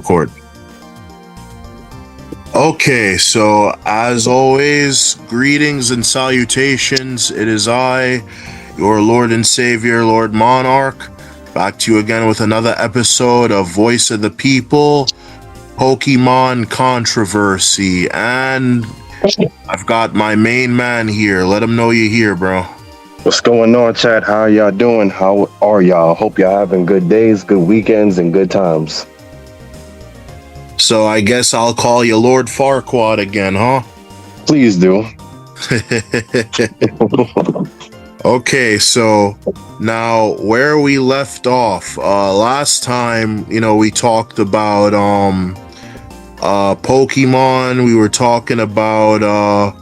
record. Okay, so as always, greetings and salutations. It is I, your Lord and Savior, Lord Monarch, back to you again with another episode of Voice of the People, Pokemon Controversy. And I've got my main man here. Let him know you're here, bro. What's going on, chat? How y'all doing? How are y'all? Hope y'all having good days, good weekends, and good times. So I guess I'll call you Lord Farquaad again, huh? Please do. Okay, so now where we left off, last time, we talked about Pokemon. We were talking about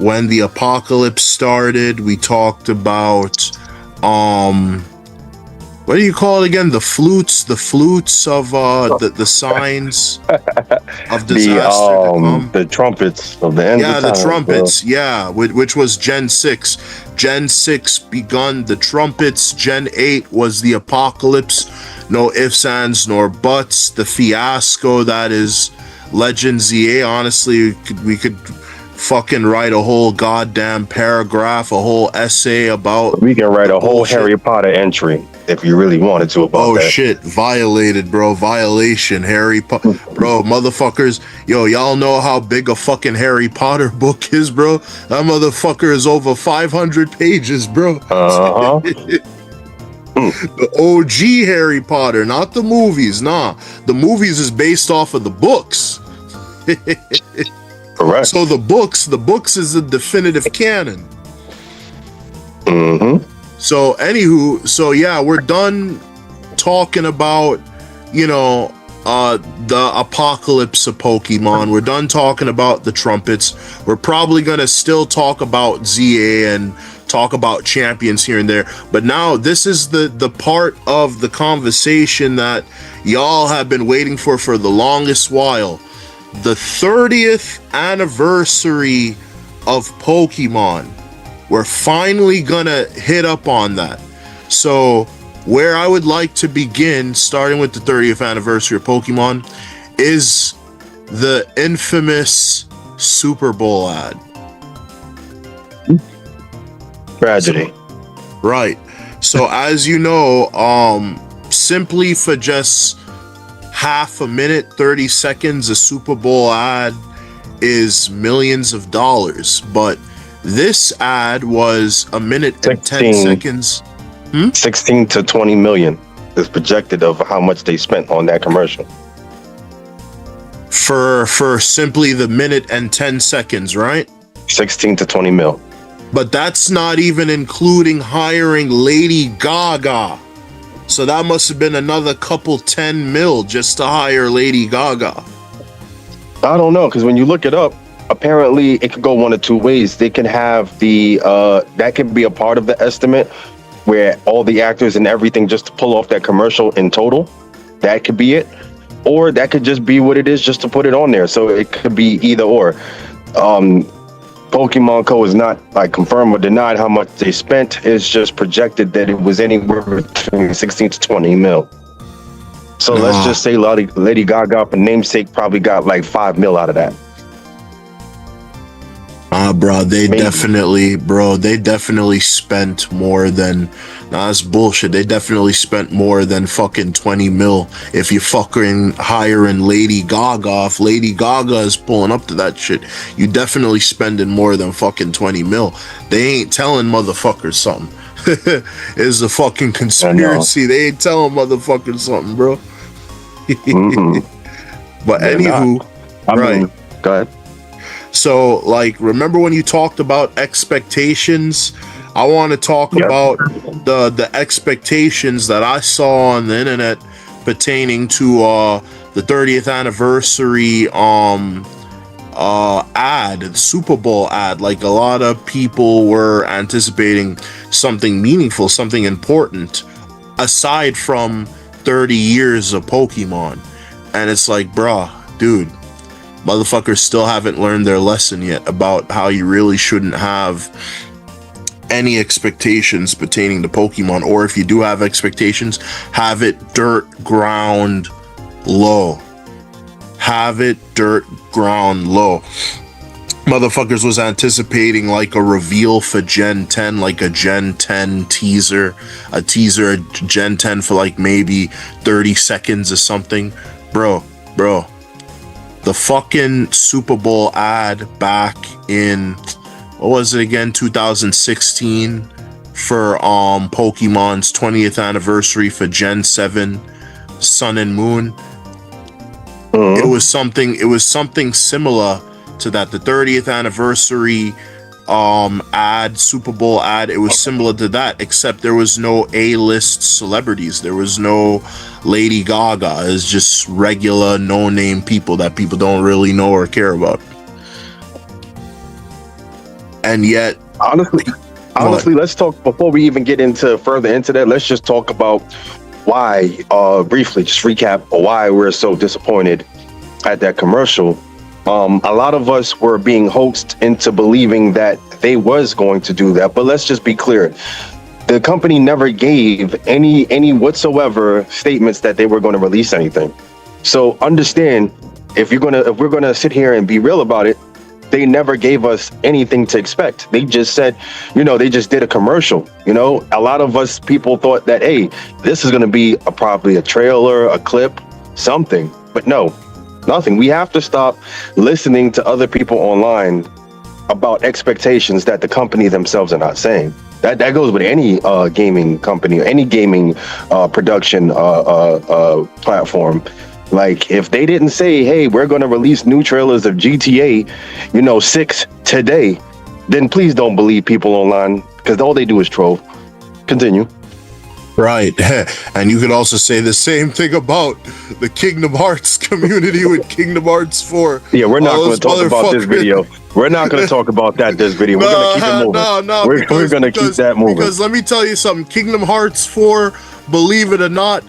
when the apocalypse started. We talked about what do you call it again? The flutes of the signs of disaster. The trumpets of the end. Yeah, of the time, trumpets. Yeah, which was Gen 6. Gen 6 begun the trumpets. Gen 8 was the apocalypse. No ifs, ands, nor buts. The fiasco that is Legend ZA. Honestly, we could fucking write a whole goddamn paragraph, a whole essay about. We can write a whole Harry Potter entry if you really wanted to about that. Oh shit, violated, bro. Violation, Harry Potter. Bro, motherfuckers. Yo, y'all know how big a fucking Harry Potter book is, bro? That motherfucker is over 500 pages, bro. Uh-huh. The OG Harry Potter, not the movies. Nah, the movies is based off of the books. Correct. So the books is the definitive canon. Mm-hmm. So anywho, yeah, we're done talking about, the apocalypse of Pokemon. We're done talking about the trumpets. We're probably gonna still talk about ZA and talk about champions here and there. But now this is the part of the conversation that y'all have been waiting for the longest while. The 30th anniversary of Pokemon. We're finally gonna hit up on that. So where I would like to begin, starting with the 30th anniversary of Pokemon, is the infamous Super Bowl ad. Tragedy. Right. So as you know, simply for just half a minute, 30 seconds, a Super Bowl ad is millions of dollars. But this ad was a minute and 10 seconds. 16 to 20 million is projected of how much they spent on that commercial. For simply the minute and 10 seconds, right? 16 to 20 mil. But that's not even including hiring Lady Gaga. So that must have been another couple 10 mil just to hire Lady Gaga. I don't know, because when you look it up, apparently it could go one of two ways. They can have that could be a part of the estimate where all the actors and everything just to pull off that commercial in total. That could be it. Or that could just be what it is just to put it on there. So it could be either or. Pokemon Co. is not confirmed or denied how much they spent. It's just projected that it was anywhere between 16 to 20 mil. So let's just say Lady Gaga, for namesake, probably got like 5 mil out of that. Bro, they definitely spent more than, that's bullshit. They definitely spent more than fucking 20 mil. If you fucking hiring Lady Gaga, if Lady Gaga is pulling up to that shit, you definitely spending more than fucking 20 mil. They ain't telling motherfuckers something. It's a fucking conspiracy. They ain't telling motherfuckers something, bro. But anywho, right. Go ahead. So, remember when you talked about expectations? I want to talk about the expectations that I saw on the internet pertaining to the 30th anniversary ad, the Super Bowl ad. Like, a lot of people were anticipating something meaningful, something important, aside from 30 years of Pokemon. And it's like, bruh, dude, motherfuckers still haven't learned their lesson yet about how you really shouldn't have any expectations pertaining to Pokemon, or if you do have expectations, have it dirt ground low. have it dirt ground low. Motherfuckers was anticipating like a reveal for Gen 10, like a Gen 10 teaser, a Gen 10 for like maybe 30 seconds or something. Bro, the fucking Super Bowl ad back in, what was it again, 2016 for Pokemon's 20th anniversary for Gen 7 Sun and Moon. It was something similar to that. The 30th anniversary ad, Super Bowl ad, it was similar to that, except there was no A-list celebrities. There was no Lady Gaga. It's just regular no-name people that people don't really know or care about. And yet, honestly, let's talk, before we even get into further into that, let's just talk about why, briefly, just recap why we're so disappointed at that commercial. A lot of us were being hoaxed into believing that they was going to do that, but let's just be clear. The company never gave any whatsoever statements that they were going to release anything. So understand, if we're gonna sit here and be real about it, they never gave us anything to expect. They just said, they just did a commercial. A lot of us people thought that, hey, this is going to be probably a trailer, a clip, something. But no, nothing. We have to stop listening to other people online about expectations that the company themselves are not saying. That goes with any gaming company or any gaming production platform. Like, if they didn't say, hey, we're going to release new trailers of GTA, 6 today, then please don't believe people online, because all they do is troll. Continue. Right. And you could also say the same thing about the Kingdom Hearts community with Kingdom Hearts 4. Yeah, we're not going to talk about this video. We're not going to talk about this video. We're going to keep it moving. We're going to keep that moving. Because let me tell you something. Kingdom Hearts 4, believe it or not,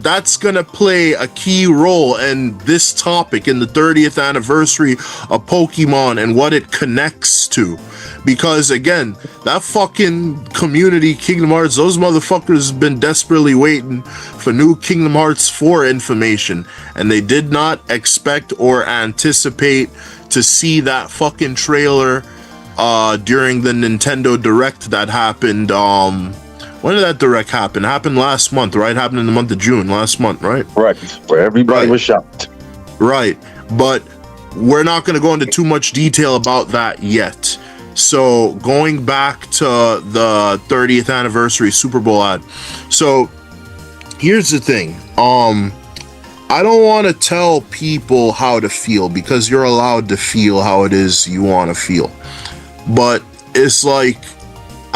that's going to play a key role in this topic, in the 30th anniversary of Pokemon and what it connects to. Because again, that fucking community, Kingdom Hearts, those motherfuckers have been desperately waiting for new Kingdom Hearts 4 information, and they did not expect or anticipate to see that fucking trailer during the Nintendo Direct that happened. When did that Direct happen? It happened last month, right? It happened in the month of June, last month, right? Correct. Where everybody was shocked. Right. But we're not going to go into too much detail about that yet. So going back to the 30th anniversary Super Bowl ad. So here's the thing. I don't want to tell people how to feel, because you're allowed to feel how it is you want to feel. But it's like,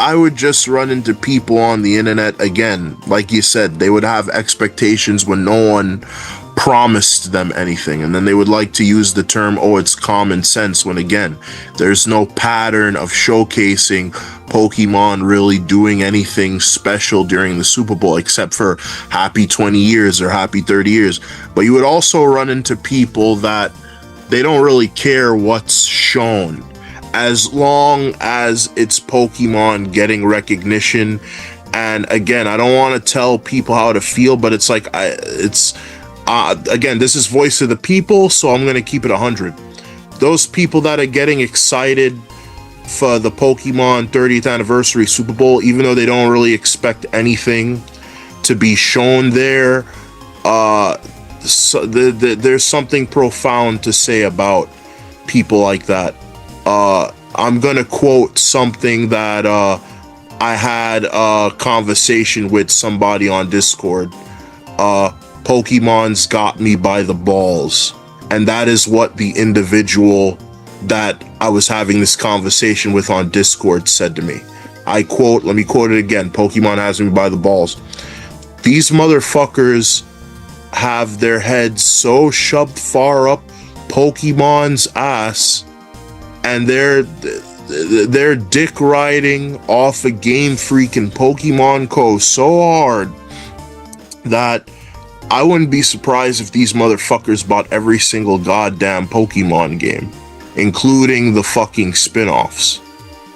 I would just run into people on the internet, again, like you said, they would have expectations when no one promised them anything, and then they would like to use the term, oh, it's common sense, when again, there's no pattern of showcasing Pokemon really doing anything special during the Super Bowl, except for happy 20 years or happy 30 years. But you would also run into people that they don't really care what's shown, as long as it's Pokemon getting recognition. And again, I don't want to tell people how to feel, but it's like, again, this is voice of the people, so I'm going to keep it 100. Those people that are getting excited for the Pokemon 30th anniversary Super Bowl, even though they don't really expect anything to be shown there, there's something profound to say about people like that. I'm going to quote something that I had a conversation with somebody on Discord. Pokemon's got me by the balls. And that is what the individual that I was having this conversation with on Discord said to me. I quote, let me quote it again. Pokemon has me by the balls. These motherfuckers have their heads so shoved far up Pokemon's ass, and they're dick riding off a Game Freak and Pokemon Co. so hard that I wouldn't be surprised if these motherfuckers bought every single goddamn Pokemon game, including the fucking spin-offs,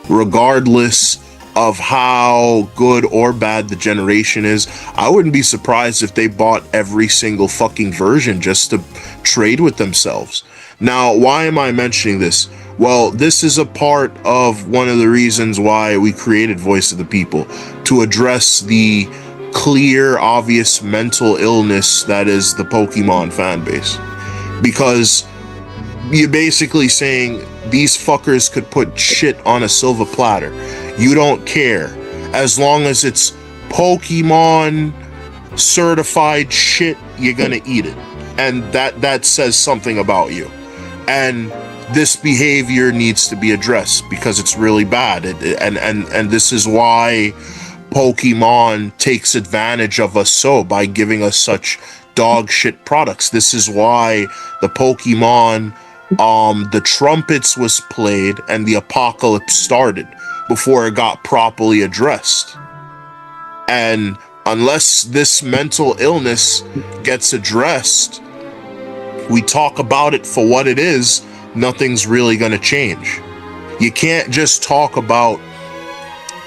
regardless of how good or bad the generation is, I wouldn't be surprised if they bought every single fucking version just to trade with themselves. Now, why am I mentioning this? Well, this is a part of one of the reasons why we created Voice of the People, to address the clear, obvious mental illness that is the Pokemon fan base. Because you're basically saying these fuckers could put shit on a silver platter. You don't care. As long as it's Pokemon certified shit, you're gonna eat it. And that says something about you. And this behavior needs to be addressed because it's really bad. And this is why Pokemon takes advantage of us so by giving us such dog shit products. This is why the Pokemon the trumpets was played and the apocalypse started before it got properly addressed. And unless this mental illness gets addressed, we talk about it for what it is, nothing's really going to change. You can't just talk about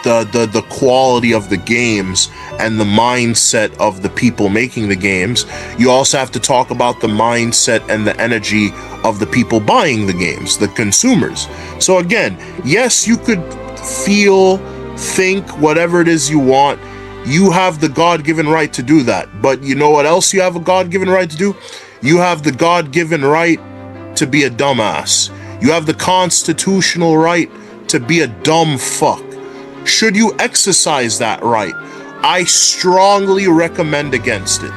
the quality of the games and the mindset of the people making the games. You also have to talk about the mindset and the energy of the people buying the games, the consumers. So again, yes, you could feel, think, whatever it is you want. You have the God-given right to do that. But you know what else you have a God-given right to do? You have the God-given right to be a dumbass. You have the constitutional right to be a dumb fuck. Should you exercise that right? I strongly recommend against it.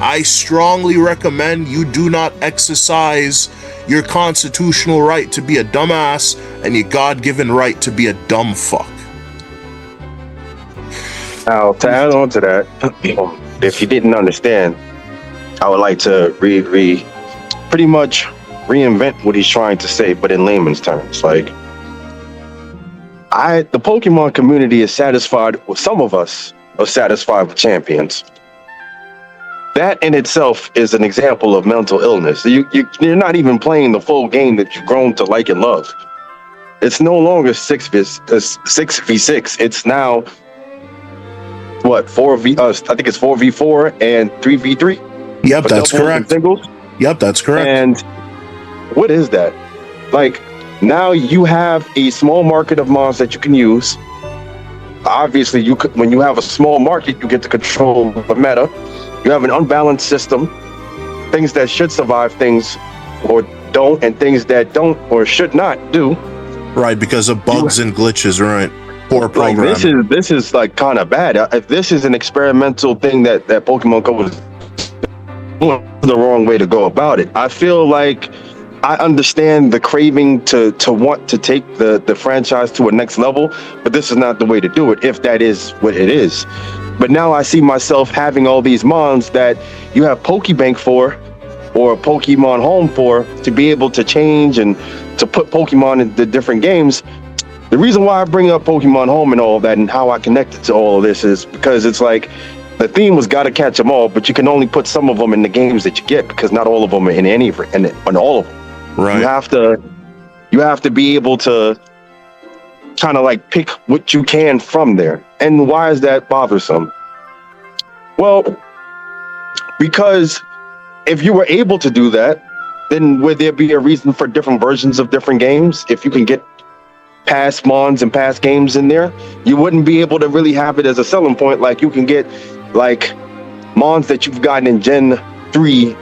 I strongly recommend you do not exercise your constitutional right to be a dumbass and your God-given right to be a dumb fuck. Now, to add on to that, if you didn't understand, I would like to pretty much reinvent what he's trying to say, but in layman's terms. Like, the Pokemon community is satisfied with, some of us are satisfied with champions. That in itself is an example of mental illness. You're not even playing the full game that you've grown to like and love. It's no longer 6v6. It's now what, 4v? I think it's 4v4 and 3v3. Yep, that's correct. Yep, that's correct. And what is that? Like, now you have a small market of mons that you can use. Obviously, when you have a small market, you get to control the meta. You have an unbalanced system. Things that should survive things or don't, and things that don't or should not do. Right, because of bugs and glitches, right? Poor programming. Like, this is like kind of bad. If this is an experimental thing that Pokemon Go was the wrong way to go about it. I feel like I understand the craving to want to take the franchise to a next level, but this is not the way to do it, if that is what it is. But now I see myself having all these mons that you have Pokebank for, or Pokemon Home for, to be able to change and to put Pokemon in the different games. The reason why I bring up Pokemon Home and all of that and how I connected to all of this is because it's like, the theme was gotta catch them all, but you can only put some of them in the games that you get, because not all of them are in all of them. Right. You have to be able to kind of like pick what you can from there. And why is that bothersome? Well, because if you were able to do that, then would there be a reason for different versions of different games? If you can get past mons and past games in there, you wouldn't be able to really have it as a selling point. Like, you can get like mons that you've gotten in Gen 3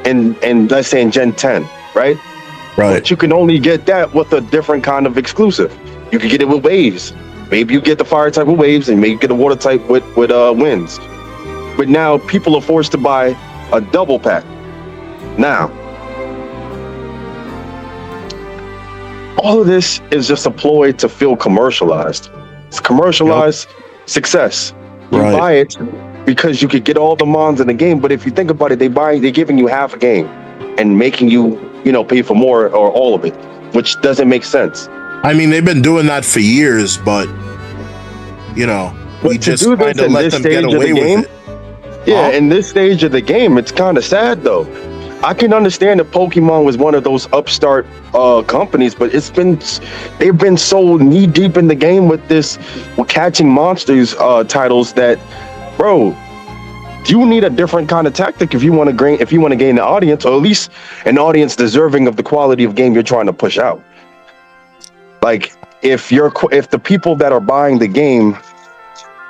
and let's say in Gen 10, right? Right. But you can only get that with a different kind of exclusive. You can get it with waves. Maybe you get the fire type with waves, and maybe you get a water type with winds. But now people are forced to buy a double pack. Now, all of this is just a ploy to feel commercialized. It's commercialized success. You buy it because you could get all the mons in the game, but if you think about it, they're giving you half a game and making you, pay for more or all of it, which doesn't make sense. I mean, they've been doing that for years, but we just kind of let them get away with it. Yeah, in this stage of the game, it's kind of sad though. I can understand that Pokemon was one of those upstart companies, but they've been so knee deep in the game with catching monsters titles that, bro, you need a different kind of tactic if you want to gain the audience, or at least an audience deserving of the quality of game you're trying to push out. Like if the people that are buying the game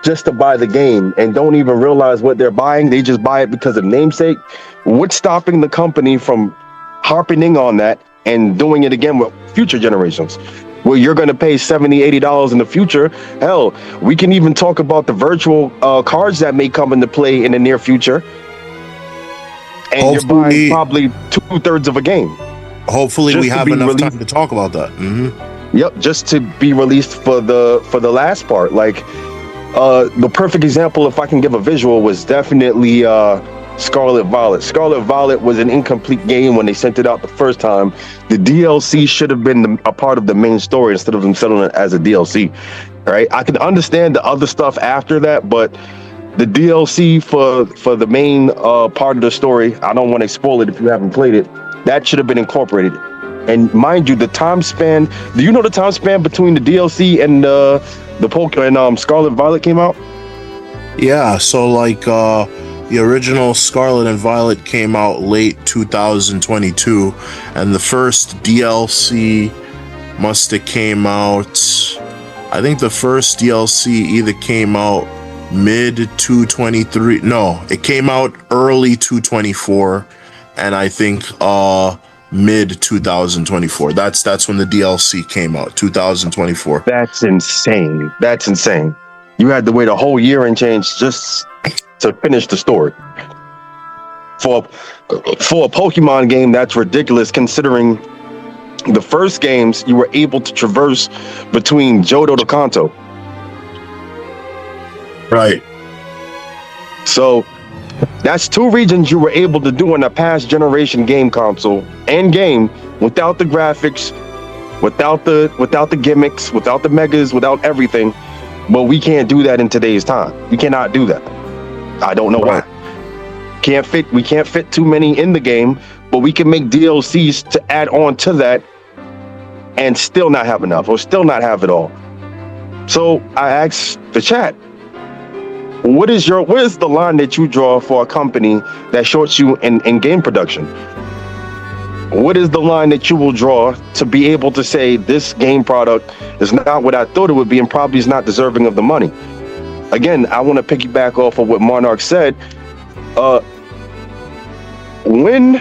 just to buy the game and don't even realize what they're buying, they just buy it because of namesake. What's stopping the company from harping on that and doing it again with future generations? Where you're going to pay $70-$80 in the future. Hell, we can even talk about the virtual cards that may come into play in the near future. And you're buying probably 2/3 of a game. Hopefully, we have enough time to talk about that. Mm-hmm. Yep, just to be released for the last part. Like the perfect example, if I can give a visual, was definitely Scarlet Violet. Scarlet Violet was an incomplete game when they sent it out the first time. The DLC should have been a part of the main story instead of them selling it as a DLC. Right? I can understand the other stuff after that, but the DLC for the main part of the story, I don't want to spoil it if you haven't played it, that should have been incorporated. And mind you, the time span, do you know the time span between the DLC and the Pokemon Scarlet Violet came out? Yeah, so like the original Scarlet and Violet came out late 2022, and the first DLC must have came out, I think the first DLC either came out mid 223, no, it came out early 224, and I think mid 2024. That's when the DLC came out, 2024. That's insane. That's insane. You had to wait a whole year and change just to finish the story. For a Pokemon game, that's ridiculous considering the first games you were able to traverse between Johto to Kanto. Right. So that's 2 regions you were able to do in a past generation game console and game without the graphics, without the gimmicks, without the megas, without everything. But we can't do that in today's time. We cannot do that. I don't know why. We can't fit too many in the game, but we can make DLCs to add on to that and still not have enough, or still not have it all. So I asked the chat, what is the line that you draw for a company that shorts you in game production? What is the line that you will draw to be able to say this game product is not what I thought it would be and probably is not deserving of the money? Again, I want to piggyback off of what Monarch said. When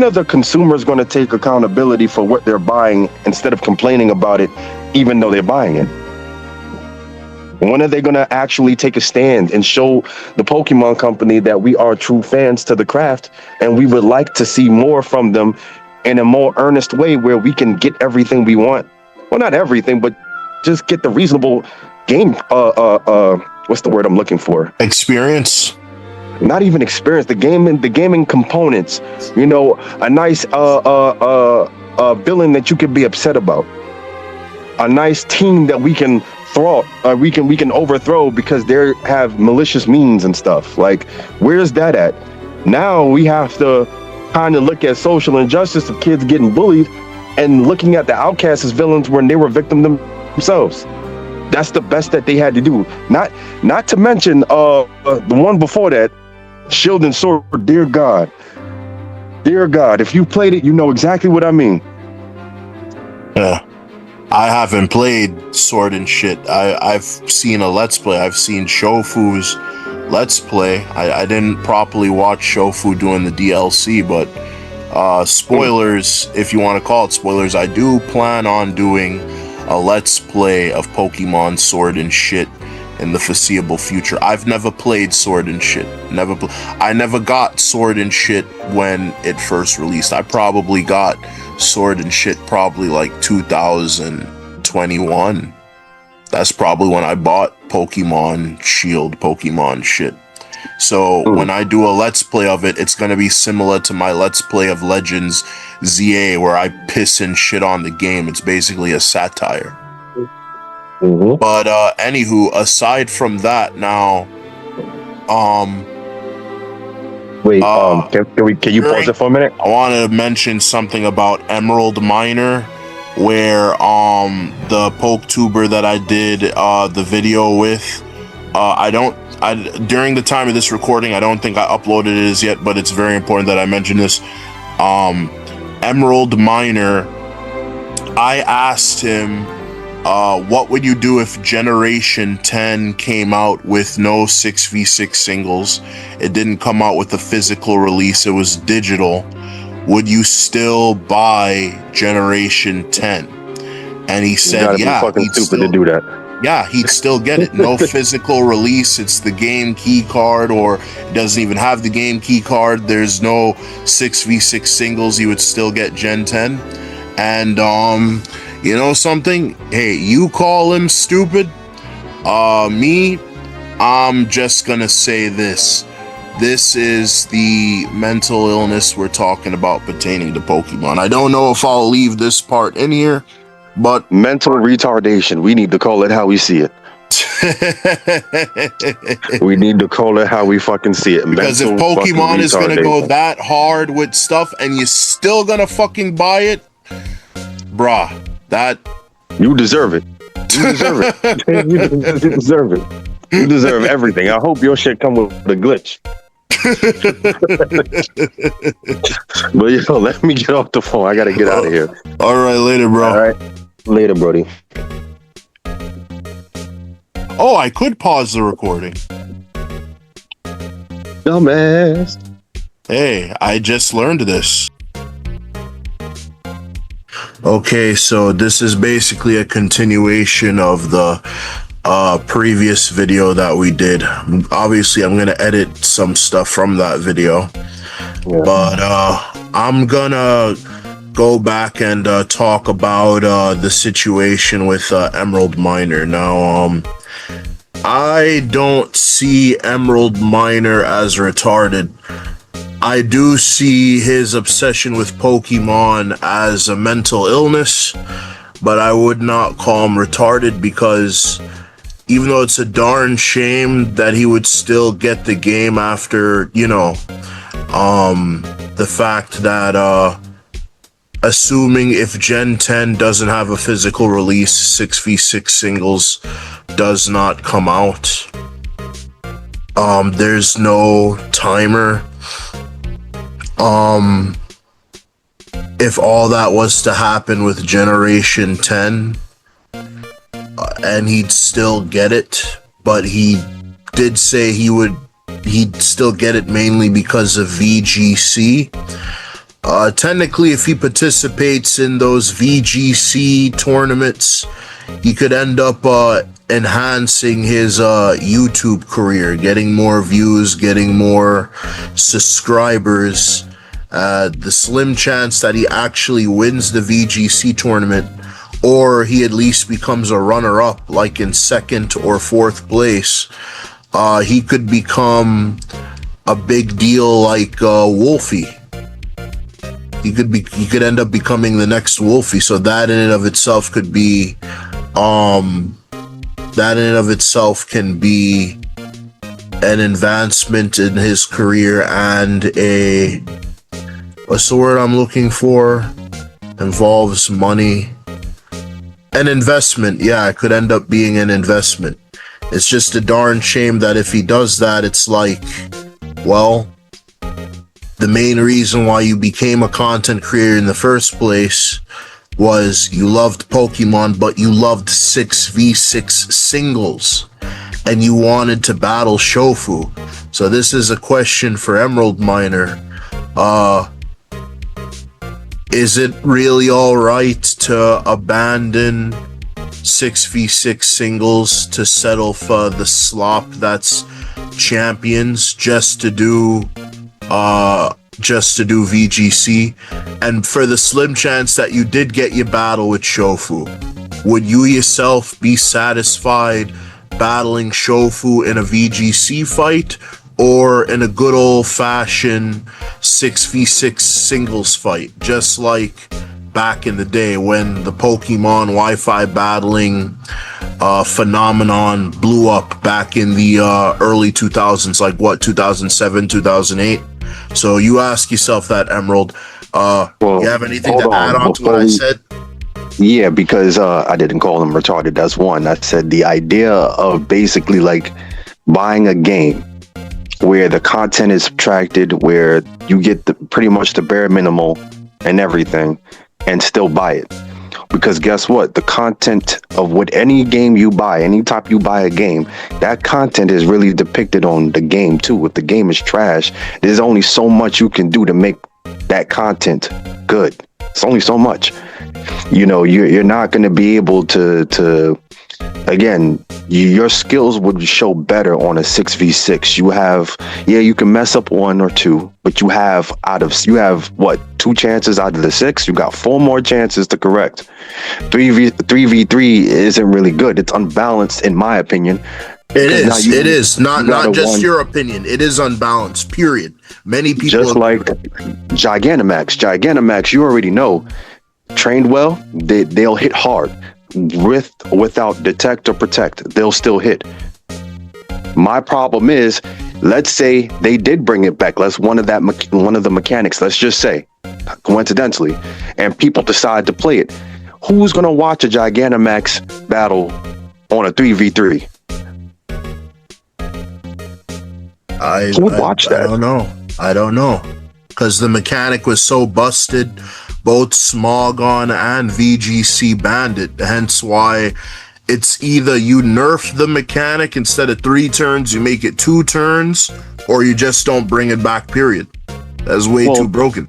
are the consumers going to take accountability for what they're buying instead of complaining about it, even though they're buying it? When are they going to actually take a stand and show the Pokemon company that we are true fans to the craft and we would like to see more from them in a more earnest way where we can get everything we want? Well, not everything, but just get the reasonable game, what's the word I'm looking for? Experience. Not even experience, the gaming components. You know, a nice villain that you could be upset about. A nice team that we can we can overthrow because they have malicious means and stuff. Like, where's that at? Now we have to kind of look at social injustice of kids getting bullied and looking at the outcasts as villains when they were victims themselves. That's the best that they had to do. Not to mention the one before that, Shield and Sword. Dear God, if you played it, you know exactly what I mean. Yeah. I haven't played Sword and shit. I've seen a Let's Play. I've seen Shofu's Let's Play. I didn't properly watch Shofu doing the DLC, but spoilers, if you want to call it spoilers, I do plan on doing a Let's Play of Pokemon Sword and shit in the foreseeable future. I've never played Sword and shit. I never got Sword and shit when it first released. I probably got Sword and shit probably like 2021. That's probably when I bought Pokemon Shield, Pokemon shit. So when I do a Let's Play of it, it's going to be similar to my Let's Play of Legends ZA, where I piss and shit on the game. It's basically a satire. Mm-hmm. But anywho, aside from that, now Wait, Uh, can you pause it for a minute? I wanted to mention something about Emerald Miner, where the poke tuber that I did the video with, during the time of this recording, I don't think I uploaded it as yet, but it's very important that I mention this. Emerald Miner, I asked him, what would you do if Generation 10 came out with no 6v6 singles? It didn't come out with a physical release, it was digital. Would you still buy Generation 10? And he said, yeah, fucking stupid to do that. Yeah, he'd still get it. No physical release. It's the game key card, or it doesn't even have the game key card. There's no 6v6 singles. He would still get Gen 10. And, you know something? Hey, you call him stupid. Me, I'm just gonna say this. This is the mental illness we're talking about pertaining to Pokemon. I don't know if I'll leave this part in here, but mental retardation. We need to call it how we see it. We need to call it how we fucking see it. Because if Pokemon is gonna go that hard with stuff and you're still gonna fucking buy it, bruh, that you deserve it. You deserve it. You deserve it. You deserve everything. I hope your shit come with a glitch. But yo, let me get off the phone. I gotta get out of here. All right, later, bro. All right, later, Brody. Oh, I could pause the recording. Dumbass. Hey, I just learned this. Okay, so this is basically a continuation of the previous video that we did. Obviously, I'm gonna edit some stuff from that video, but I'm gonna go back and talk about the situation with Emerald Miner. Now, I don't see Emerald Miner as retarded. I do see his obsession with Pokemon as a mental illness, but I would not call him retarded, because even though it's a darn shame that he would still get the game after, you know, the fact that, assuming if Gen 10 doesn't have a physical release, 6v6 singles does not come out. There's no timer. If all that was to happen with Generation 10, and he'd still get it, but he did say he'd still get it mainly because of VGC. Technically, if he participates in those VGC tournaments, he could end up enhancing his YouTube career, getting more views, getting more subscribers. The slim chance that he actually wins the VGC tournament, or he at least becomes a runner-up, like in 2nd or 4th place, he could become a big deal like Wolfie. He could end up becoming the next Wolfie. So that in and of itself could be, that in and of itself can be an advancement in his career, and what's the word I'm looking for? Involves money. An investment. Yeah, it could end up being an investment. It's just a darn shame that if he does that, it's like, well, the main reason why you became a content creator in the first place was you loved Pokemon, but you loved 6v6 singles, and you wanted to battle Shofu. So this is a question for Emerald Miner. Is it really alright to abandon 6v6 singles to settle for the slop that's Champions just to do VGC? And for the slim chance that you did get your battle with Shofu, would you yourself be satisfied battling Shofu in a VGC fight, or in a good old-fashioned 6v6 singles fight, just like back in the day when the Pokemon Wi-Fi battling phenomenon blew up back in the early 2000s, like what, 2007, 2008? So you ask yourself that, Emerald. Well, You have anything hold to add on on to what before I we. said? Yeah, because I didn't call him retarded. That's one. I said the idea of basically like buying a game where the content is subtracted, where you get pretty much the bare minimal and everything, and still buy it. Because guess what? The content of what any game you buy, any time you buy a game, that content is really depicted on the game too. If the game is trash, there's only so much you can do to make that content good. It's only so much. You're not going to be able to again, your skills would show better on a 6v6. You can mess up one or two, but you have what, two chances out of the six? You got four more chances to correct. 3v3 isn't really good. It's unbalanced in my opinion. It is You not gotta just one, your opinion. It is unbalanced. Period. Many people just like Gigantamax, you already know, trained well, they'll hit hard. Without detect or protect, they'll still hit. My problem is, let's say they did bring it back. One of the mechanics, let's just say, coincidentally, and people decide to play it. Who's gonna watch a Gigantamax battle on a 3v3? Who would watch that? I don't know. Because the mechanic was so busted, both Smogon and VGC banned it. Hence why it's either you nerf the mechanic instead of 3 turns, you make it 2 turns, or you just don't bring it back, period. That's way too broken.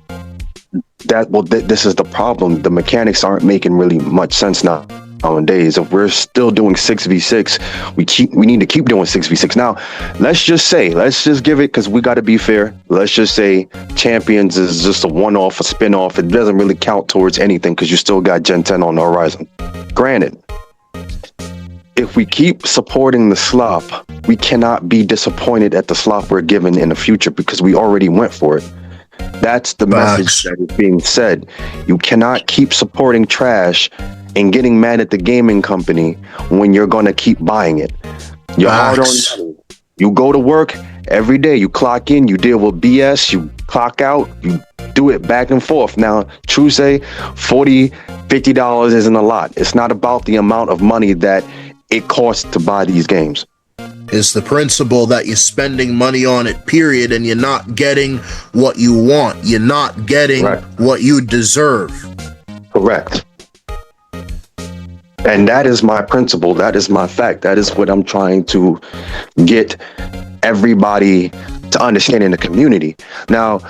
This is the problem. The mechanics aren't making really much sense nowadays. If we're still doing 6v6, we need to keep doing 6v6. Now, let's just give it, because we got to be fair. Let's just say Champions is just a one-off, a spin-off. It doesn't really count towards anything because you still got Gen 10 on the horizon. Granted, if we keep supporting the slop, we cannot be disappointed at the slop we're given in the future because we already went for it. That's the message that is being said. You cannot keep supporting trash and getting mad at the gaming company when you're going to keep buying it. You're hard on money. You go to work every day. You clock in, you deal with BS, you clock out, you do it back and forth. Now, true say, $40, $50 isn't a lot. It's not about the amount of money that it costs to buy these games. Is the principle that you're spending money on it, period, and you're not getting what you want. You're not getting what you deserve. Correct. And that is my principle. That is my fact. That is what I'm trying to get everybody to understand in the community. Now,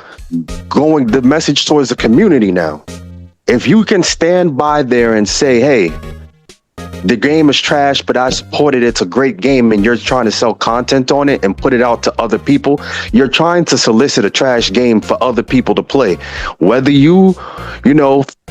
going the message towards the community now, if you can stand by there and say, hey, the game is trash, but I support it. It's a great game, and you're trying to sell content on it and put it out to other people. You're trying to solicit a trash game for other people to play. Whether you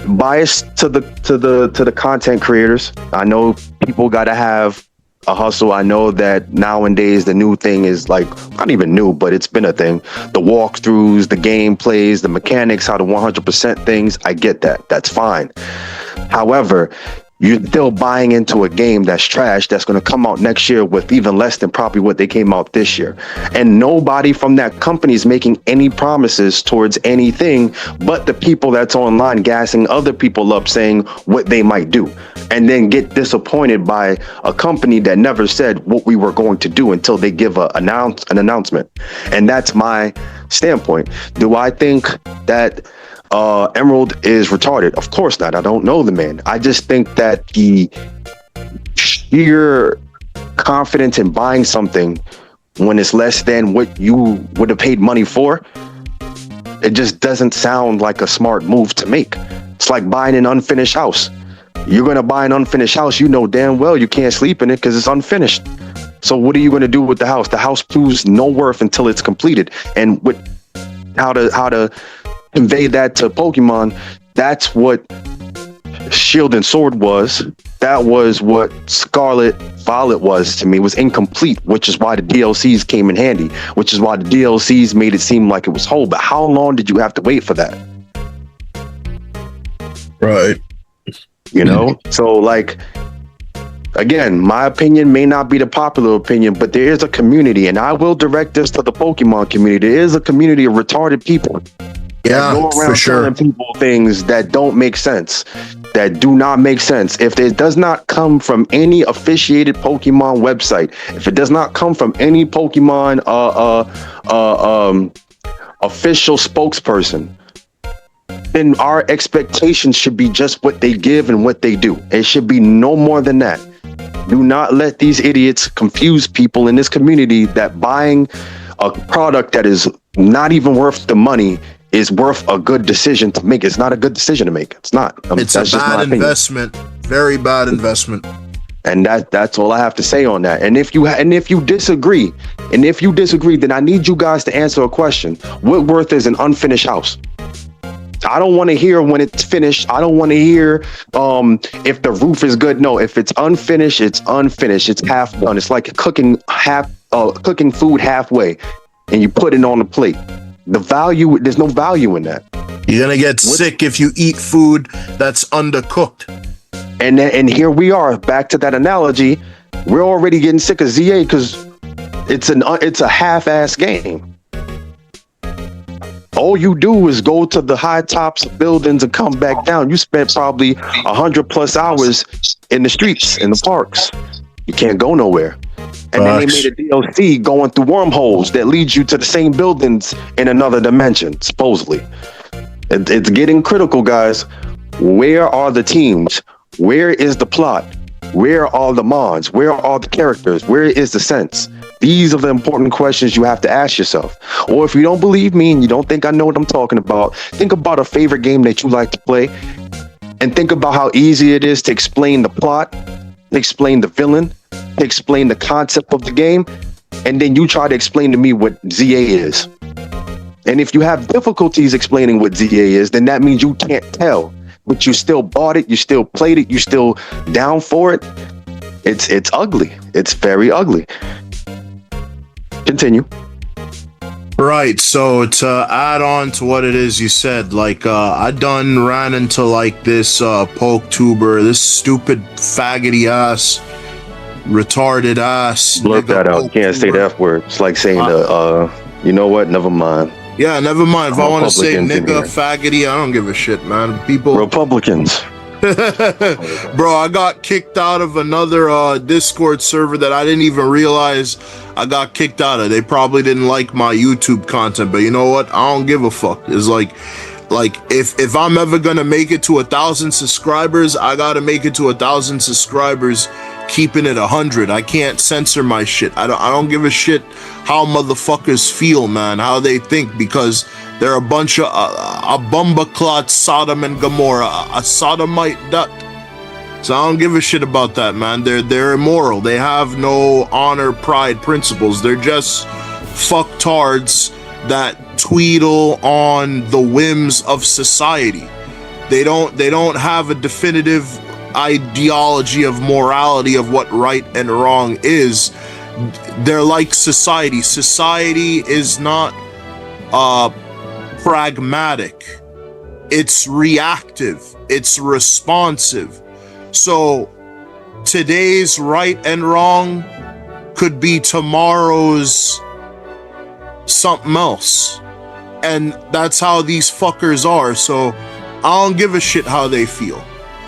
bias to the content creators. I know people got to have a hustle. I know that nowadays the new thing is like, not even new, but it's been a thing. The walkthroughs, the gameplays, the mechanics, how to 100% things. I get that. That's fine. However, you're still buying into a game that's trash, that's going to come out next year with even less than probably what they came out this year. And nobody from that company is making any promises towards anything but the people that's online gassing other people up saying what they might do. And then get disappointed by a company that never said what we were going to do until they give an announcement. And that's my standpoint. Do I think that Emerald is retarded? Of course not. I don't know the man. I just think that the sheer confidence in buying something when it's less than what you would have paid money for, it just doesn't sound like a smart move to make. It's like buying an unfinished house. You're going to buy an unfinished house, you know damn well you can't sleep in it because it's unfinished. So what are you going to do with the house? The house proves no worth until it's completed. And with how to convey that to Pokemon, that's what Shield and Sword was. That was what Scarlet Violet was to me. It was incomplete, which is why the DLCs came in handy, which is why the DLCs made it seem like it was whole. But how long did you have to wait for that? Right. So like, Again, my opinion may not be the popular opinion, but there is a community, and I will direct this to the Pokemon community. There is a community of retarded people that go around telling people things that don't make sense, that do not make sense. If it does not come from any officiated Pokemon website, if it does not come from any Pokemon official spokesperson, then our expectations should be just what they give and what they do. It should be no more than that. Do not let these idiots confuse people in this community that buying a product that is not even worth the money is worth a good decision to make. It's not a good decision to make. It's not. It's a bad investment. Very bad investment. And that's all I have to say on that. And if you disagree, then I need you guys to answer a question. What worth is an unfinished house? I don't want to hear when it's finished. I don't want to hear if the roof is good. No, if it's unfinished, it's unfinished. It's half done. It's like cooking food halfway, and you put it on the plate. There's no value in that. You're gonna get sick if you eat food that's undercooked. And here we are back to that analogy. We're already getting sick of ZA because it's a half-ass game. All you do is go to the high tops of buildings and come back down. You spent probably 100+ hours in the streets, in the parks. You can't go nowhere. And then they made a DLC going through wormholes that leads you to the same buildings in another dimension, supposedly. It's getting critical, guys. Where are the teams? Where is the plot? Where are the mods? Where are the characters? Where is the sense? These are the important questions you have to ask yourself. Or if you don't believe me and you don't think I know what I'm talking about, think about a favorite game that you like to play and think about how easy it is to explain the plot, to explain the villain, to explain the concept of the game, and then you try to explain to me what ZA is. And if you have difficulties explaining what ZA is, then that means you can't tell, but you still bought it, you still played it, you still down for it. It's ugly. It's very ugly. Continue. Right, so to add on to what it is you said, like I done ran into like this PokeTuber, this stupid faggoty ass, retarded ass. Blurt that out. You can't say the F word. It's like saying you know what? Never mind. Yeah, never mind. If I want to say nigga, faggoty, I don't give a shit, man. People. Republicans. Bro, I got kicked out of another Discord server that I didn't even realize I got kicked out of. They probably didn't like my YouTube content, but you know what? I don't give a fuck. It's like if I'm ever gonna make it to 1,000 subscribers, I gotta make it to 1,000 subscribers, keeping it 100. I can't censor my shit. I don't give a shit how motherfuckers feel, man, how they think, because they're a bunch of a bumbaclot Sodom and Gomorrah, a sodomite dut. So I don't give a shit about that, man. They're immoral. They have no honor, pride, principles. They're just fucktards that tweedle on the whims of society. They don't have a definitive ideology of morality of what right and wrong is. They're like society. Society is not pragmatic. It's reactive. It's responsive. So today's right and wrong could be tomorrow's something else. And that's how these fuckers are. So I don't give a shit how they feel,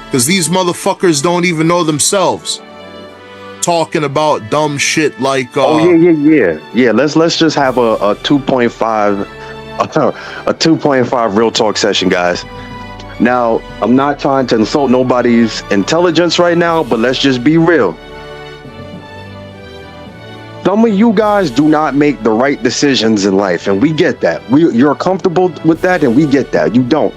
because these motherfuckers don't even know themselves, talking about dumb shit like yeah. Let's just have a 2.5 a 2.5 real talk session, guys. Now, I'm not trying to insult nobody's intelligence right now, but let's just be real. Some of you guys do not make the right decisions in life, and we get that. You're comfortable with that, and we get that. You don't.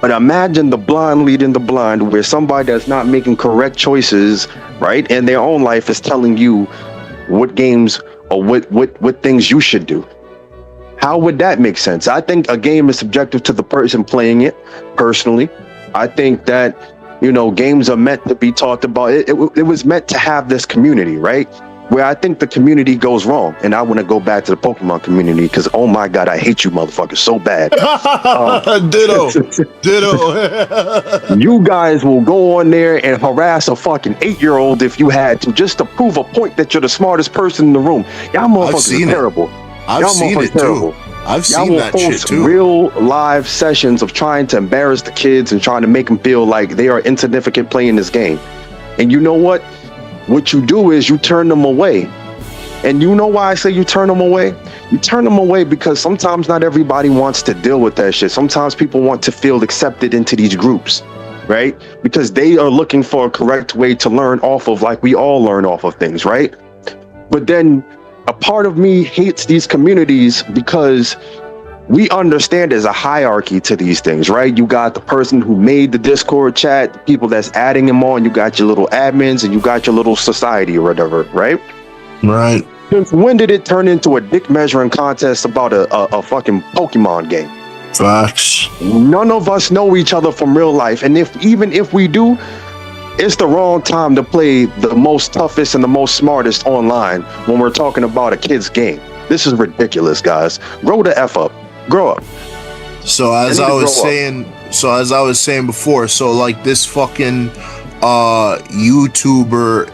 But imagine the blind leading the blind, where somebody that's not making correct choices, right, in their own life is telling you what games or what things you should do. How would that make sense? I think a game is subjective to the person playing it, personally. I think that, games are meant to be talked about. It was meant to have this community, right? where I think the community goes wrong, and I want to go back to the Pokemon community because, oh my God, I hate you motherfuckers so bad. Ditto. You guys will go on there and harass a fucking 8-year-old if you had to, just to prove a point that you're the smartest person in the room. Y'all motherfuckers are terrible. I've seen it too. I've seen that shit too. Real live sessions of trying to embarrass the kids and trying to make them feel like they are insignificant playing this game. And you know what? What you do is you turn them away. And you know why I say you turn them away? You turn them away because sometimes not everybody wants to deal with that shit. Sometimes people want to feel accepted into these groups, right? Because they are looking for a correct way to learn off of, like we all learn off of things, right? But then a part of me hates these communities because we understand there's a hierarchy to these things, right? You got the person who made the Discord chat, the people that's adding them on, you got your little admins, and you got your little society or whatever, right? Right. Since when did it turn into a dick measuring contest about a fucking Pokemon game? Facts. None of us know each other from real life, and even if we do, it's the wrong time to play the most toughest and the most smartest online when we're talking about a kid's game. This is ridiculous, guys. Grow the F up. Grow up. So as I was saying before, so like this fucking YouTuber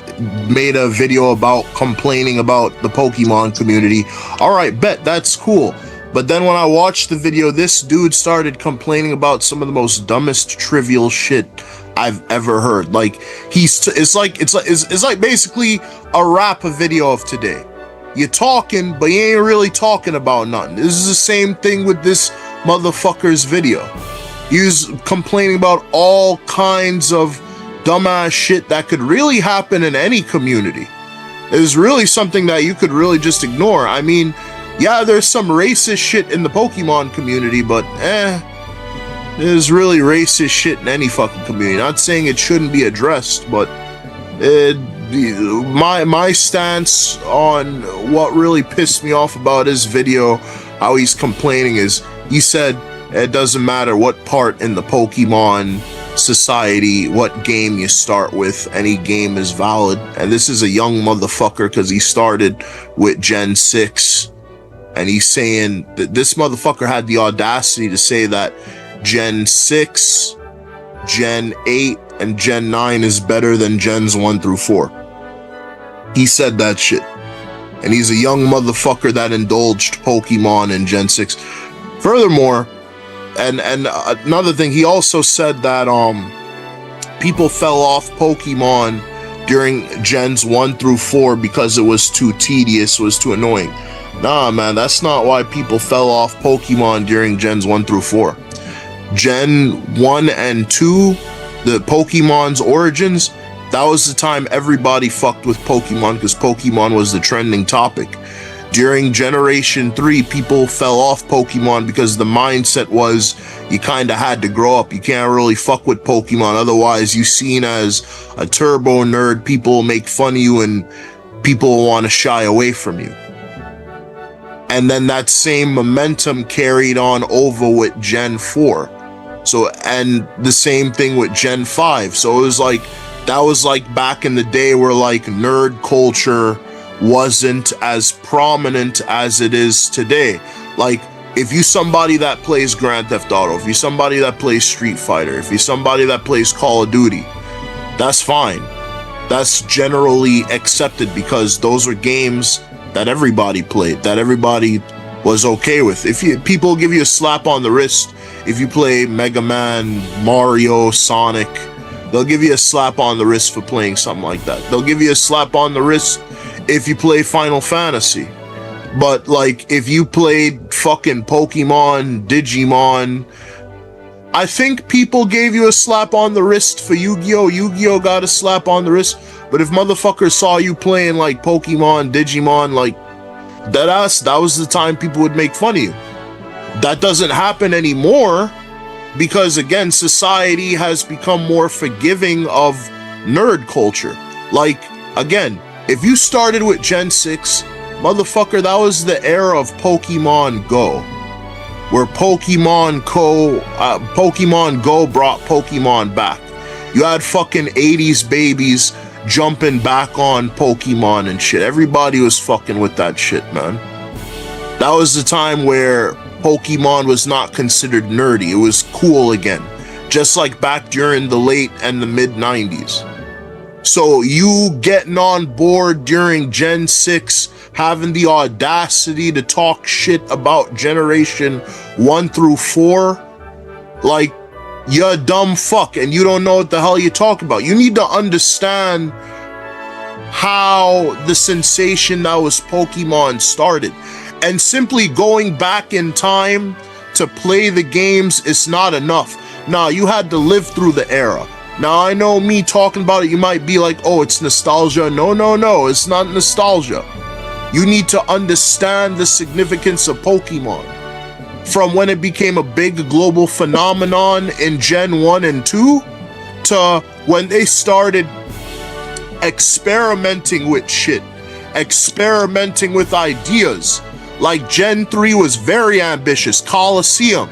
made a video about complaining about the Pokemon community. All right, bet, that's cool. But then when I watched the video, this dude started complaining about some of the most dumbest trivial shit I've ever heard. Like it's like basically a rap video of today. You're talking, but you ain't really talking about nothing. This is the same thing with this motherfucker's video. He was complaining about all kinds of dumbass shit that could really happen in any community. It is really something that you could really just ignore. I mean, yeah, there's some racist shit in the Pokemon community, but there's really racist shit in any fucking community. Not saying it shouldn't be addressed, but my stance on what really pissed me off about his video, how he's complaining, is he said it doesn't matter what part in the Pokemon society, what game you start with, any game is valid. And this is a young motherfucker because he started with Gen 6, and he's saying that this motherfucker had the audacity to say that Gen 6, Gen 8, and Gen 9 is better than Gens 1 through 4. He said that shit. And he's a young motherfucker that indulged Pokemon in Gen 6. Furthermore, and another thing, he also said that people fell off Pokemon during Gens 1 through 4 because it was too tedious, was too annoying. Nah, man, that's not why people fell off Pokemon during Gens 1 through 4. Gen 1 and 2, the Pokemon's origins, that was the time everybody fucked with Pokemon because Pokemon was the trending topic. During Generation 3, people fell off Pokemon because the mindset was you kind of had to grow up. You can't really fuck with Pokemon. Otherwise, you're seen as a turbo nerd. People make fun of you and people want to shy away from you. And then that same momentum carried on over with Gen 4. So, and the same thing with Gen 5. So it was like, that was like back in the day where like nerd culture wasn't as prominent as it is today. Like, if you somebody that plays Grand Theft Auto, if you somebody that plays Street Fighter, if you somebody that plays Call of Duty, that's fine. That's generally accepted because those are games that everybody played, that everybody was okay with. People give you a slap on the wrist if you play Mega Man, Mario, Sonic. They'll give you a slap on the wrist for playing something like that. They'll give you a slap on the wrist if you play Final Fantasy. But like, if you played fucking Pokemon, Digimon, I think people gave you a slap on the wrist for Yu-Gi-Oh! Yu-Gi-Oh! Got a slap on the wrist. But if motherfuckers saw you playing like Pokemon, Digimon, like that was the time people would make fun of you. That doesn't happen anymore because, again, society has become more forgiving of nerd culture. Like, again, if you started with Gen 6, motherfucker, that was the era of Pokemon Go, where Pokemon Go brought Pokemon back. You had fucking 80s babies jumping back on Pokemon and shit. Everybody was fucking with that shit, man. That was the time where Pokemon was not considered nerdy. It was cool again, just like back during the late and the mid 90s. So you getting on board during Gen 6, having the audacity to talk shit about Generation 1 through 4, like, you're a dumb fuck and you don't know what the hell you're talking about. You need to understand how the sensation that was Pokemon started. And simply going back in time to play the games is not enough. Nah, you had to live through the era. Now, I know me talking about it, you might be like, oh, it's nostalgia. No, it's not nostalgia. You need to understand the significance of Pokemon. From when it became a big global phenomenon in Gen 1 and 2 to when they started experimenting with shit, experimenting with ideas. Like Gen 3 was very ambitious. Coliseum,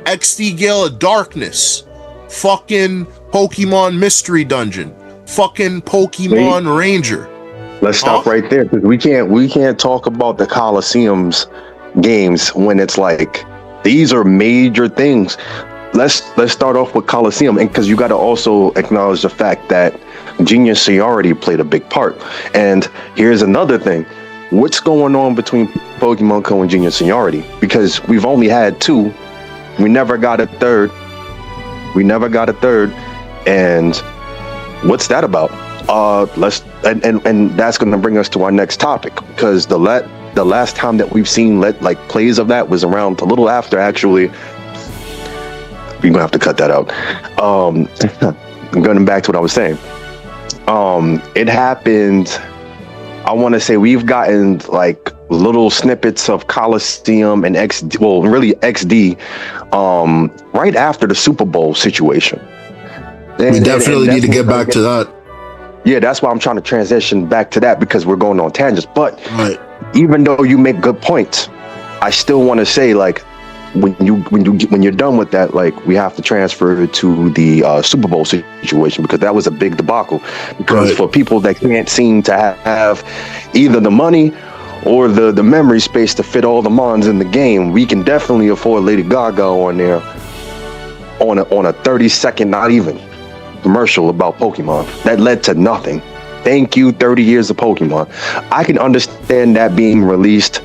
XD Gale of Darkness, fucking Pokemon Mystery Dungeon, fucking Pokemon Ranger. Let's stop right there, because we can't talk about the Coliseum's games when it's like these are major things. Let's start off with Coliseum, and because you got to also acknowledge the fact that Genius Seniority played a big part. And here's another thing: what's going on between Pokemon Co and Genius Seniority? Because we've only had two, we never got a third. And what's that about? And that's going to bring us to our next topic, because the last time that we've seen plays of that was around a little after, actually. We're gonna have to cut that out. Going back to what I was saying, it happened. I want to say we've gotten like little snippets of Coliseum and XD, well, really XD, right after the Super Bowl situation. We definitely need to get back to that. Yeah, that's why I'm trying to transition back to that, because we're going on tangents. But right. Even though you make good points, I still want to say, like, when you're done with that, like, we have to transfer to the Super Bowl situation, because that was a big debacle. Because for people that can't seem to have either the money or the memory space to fit all the mons in the game, we can definitely afford Lady Gaga on there on a 30-second, not even, commercial about Pokemon that led to nothing. Thank you, 30 years of Pokemon. I can understand that being released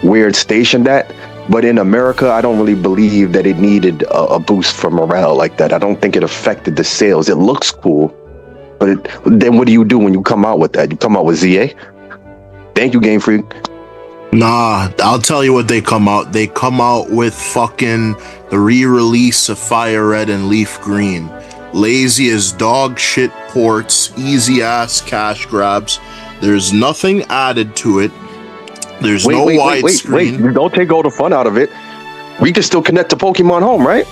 where it's stationed at, but in America, I don't really believe that it needed a boost for morale like that. I don't think it affected the sales. It looks cool, but then what do you do when you come out with that? You come out with ZA? Thank you, Game Freak. Nah, I'll tell you what they come out. They come out with fucking the re-release of Fire Red and Leaf Green. Lazy as dog shit ports, easy ass cash grabs. There's nothing added to it. There's no widescreen. Wait, don't take all the fun out of it. We can still connect to Pokemon Home, right?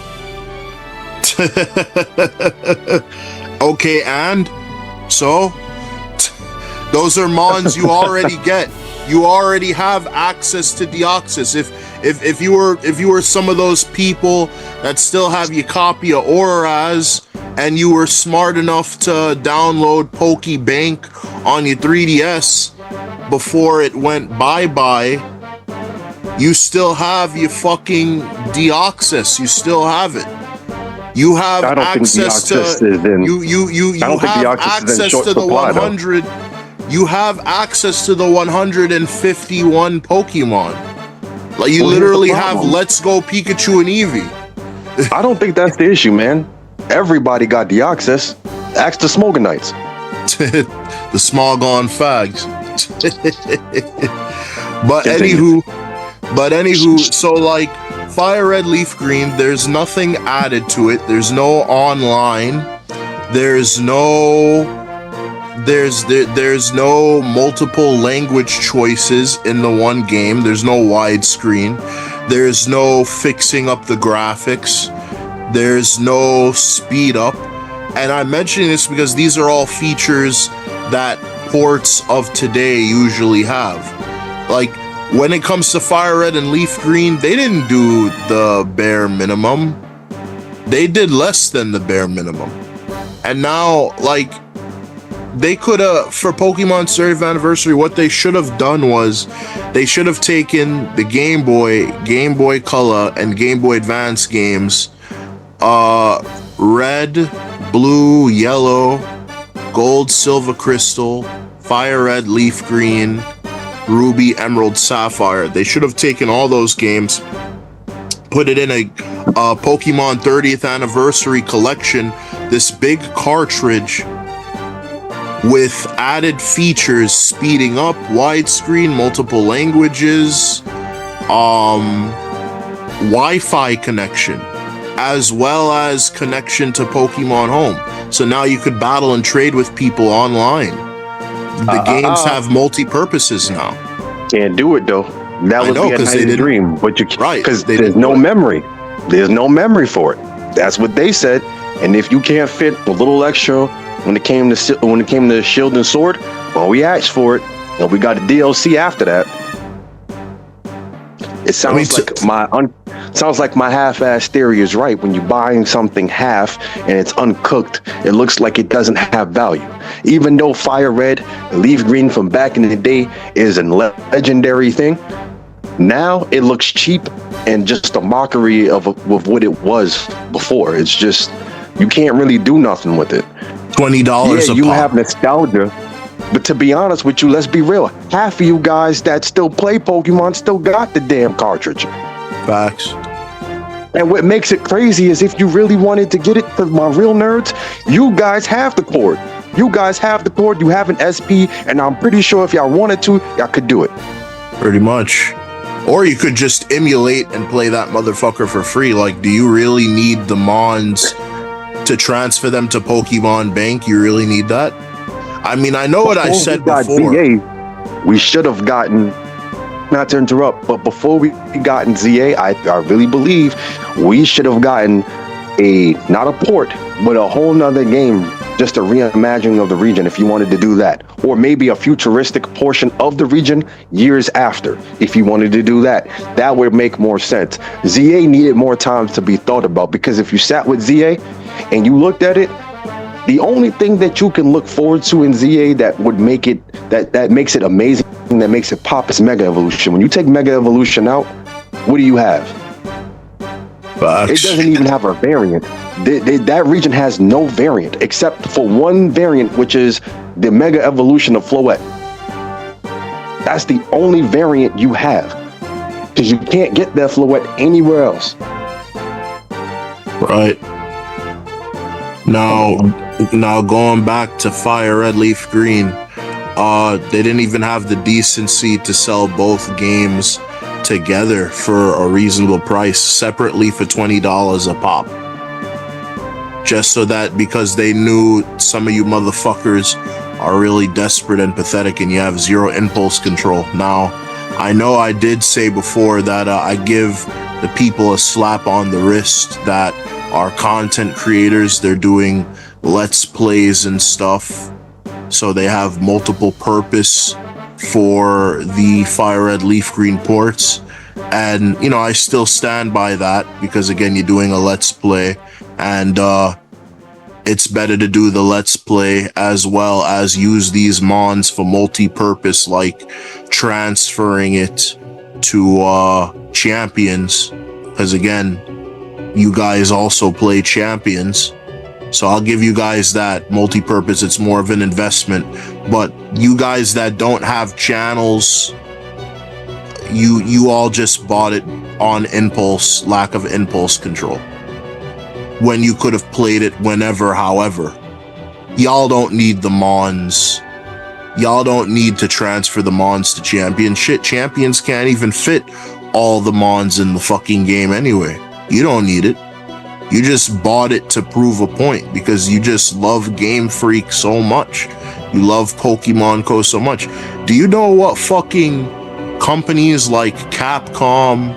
Okay, and so those are mons you already get. You already have access to Deoxys. If you were some of those people that still have your copy of Auras, and you were smart enough to download Pokebank on your 3DS before it went bye-bye, you still have your fucking Deoxys. You still have it. You have access to you have access to the 100. You have access to the 151 Pokemon. Like, you literally have Let's Go Pikachu and Eevee. I don't think that's the issue, man. Everybody got Deoxys. Ask the Smoganites. The Smogon fags. But anywho, so like Fire Red, Leaf Green, there's nothing added to it. There's no online. There's no multiple language choices in the one game. There's no widescreen. There's no fixing up the graphics. There's no speed up. And I'm mentioning this because these are all features that ports of today usually have. Like, when it comes to Fire Red and Leaf Green, they didn't do the bare minimum. They did less than the bare minimum. And now, like, they could have, for Pokemon's 30th anniversary, what they should have done was they should have taken the Game Boy Color, and Game Boy Advance games, Red, Blue, Yellow, Gold, Silver, Crystal, Fire Red, Leaf Green, Ruby, Emerald, Sapphire. They should have taken all those games, put it in a Pokemon 30th anniversary collection, this big cartridge with added features, speeding up, widescreen, multiple languages, Wi-Fi connection, as well as connection to Pokemon Home. So now you could battle and trade with people online. The games have multi-purposes now. Can't do it though. That was the United Dream, but you can't, because there's no memory. There's no memory for it. That's what they said. And if you can't fit a little extra when it came to Shield and Sword, well, we asked for it, and we got a DLC after that. It sounds like my half-ass theory is right. When you're buying something half and it's uncooked, it looks like it doesn't have value. Even though Fire Red, Leaf Green from back in the day is a legendary thing, now it looks cheap and just a mockery of what it was before. It's just, you can't really do nothing with it. $20 a you pop. have nostalgia, but to be honest with you, let's be real. Half of you guys that still play Pokemon still got the damn cartridge. Facts. And what makes it crazy is if you really wanted to get it, for my real nerds, you guys have the cord. You guys have the cord. You have an SP, and I'm pretty sure if y'all wanted to, y'all could do it. Pretty much. Or you could just emulate and play that motherfucker for free. Like, do you really need the Mons to transfer them to Pokemon Bank? You really need that? I mean, I know what I said before. ZA, we should have gotten, not to interrupt, but before we gotten ZA, I really believe we should have gotten not a port, but a whole nother game, just a reimagining of the region if you wanted to do that. Or maybe a futuristic portion of the region years after, if you wanted to do that. That would make more sense. ZA needed more time to be thought about, because if you sat with ZA and you looked at it, the only thing that you can look forward to in ZA that would make it, that makes it amazing, that makes it pop, is Mega Evolution. When you take Mega Evolution out, what do you have? It doesn't even have a variant. That region has no variant except for one variant, which is the Mega Evolution of Floette. That's the only variant you have, because you can't get that Floette anywhere else. Right. Now going back to Fire Red, Leaf Green, they didn't even have the decency to sell both games together for a reasonable price, separately for $20 a pop. Just so that, because they knew some of you motherfuckers are really desperate and pathetic and you have zero impulse control. Now, I know I did say before that I give the people a slap on the wrist that are content creators. They're doing Let's Plays and stuff, so they have multiple purpose for the Fire Red, Leaf Green ports. And, you know, I still stand by that, because again, you're doing a Let's Play, and it's better to do the Let's Play as well as use these Mons for multi-purpose, like transferring it to Champions, because again, you guys also play Champions. So I'll give you guys that multi-purpose. It's more of an investment. But you guys that don't have channels, you all just bought it on impulse, lack of impulse control, when you could have played it whenever, however. Y'all don't need the Mons. Y'all don't need to transfer the Mons to Champions. Shit, Champions can't even fit all the Mons in the fucking game anyway. You don't need it. You just bought it to prove a point, because you just love Game Freak so much. You love Pokemon Co. so much. Do you know what fucking companies like Capcom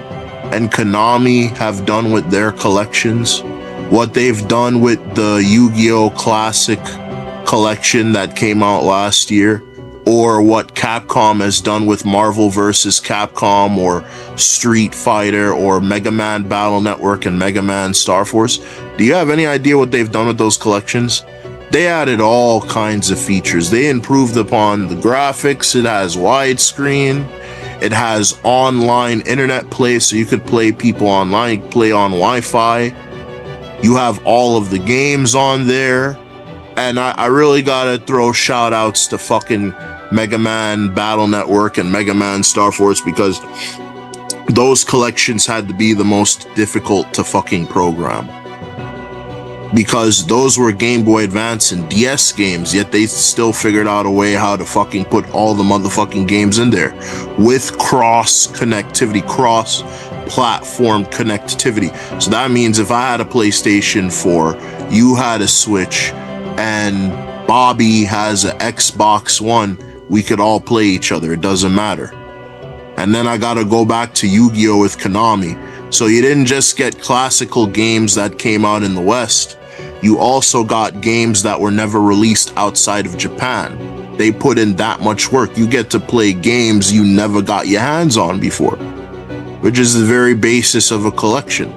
and Konami have done with their collections? What they've done with the Yu-Gi-Oh! Classic collection that came out last year? Or what Capcom has done with Marvel vs. Capcom, or Street Fighter, or Mega Man Battle Network and Mega Man Star Force? Do you have any idea what they've done with those collections? They added all kinds of features. They improved upon the graphics. It has widescreen. It has online internet play, so you could play people online, play on Wi-Fi. You have all of the games on there. And I really gotta throw shout outs to fucking Mega Man Battle Network and Mega Man Star Force, because those collections had to be the most difficult to fucking program. Because those were Game Boy Advance and DS games, yet they still figured out a way how to fucking put all the motherfucking games in there with cross connectivity, cross platform connectivity. So that means if I had a PlayStation 4, you had a Switch, and Bobby has an Xbox One, we could all play each other. It doesn't matter. And then I gotta go back to Yu-Gi-Oh! With Konami. So you didn't just get classical games that came out in the West. You also got games that were never released outside of Japan. They put in that much work. You get to play games you never got your hands on before, which is the very basis of a collection.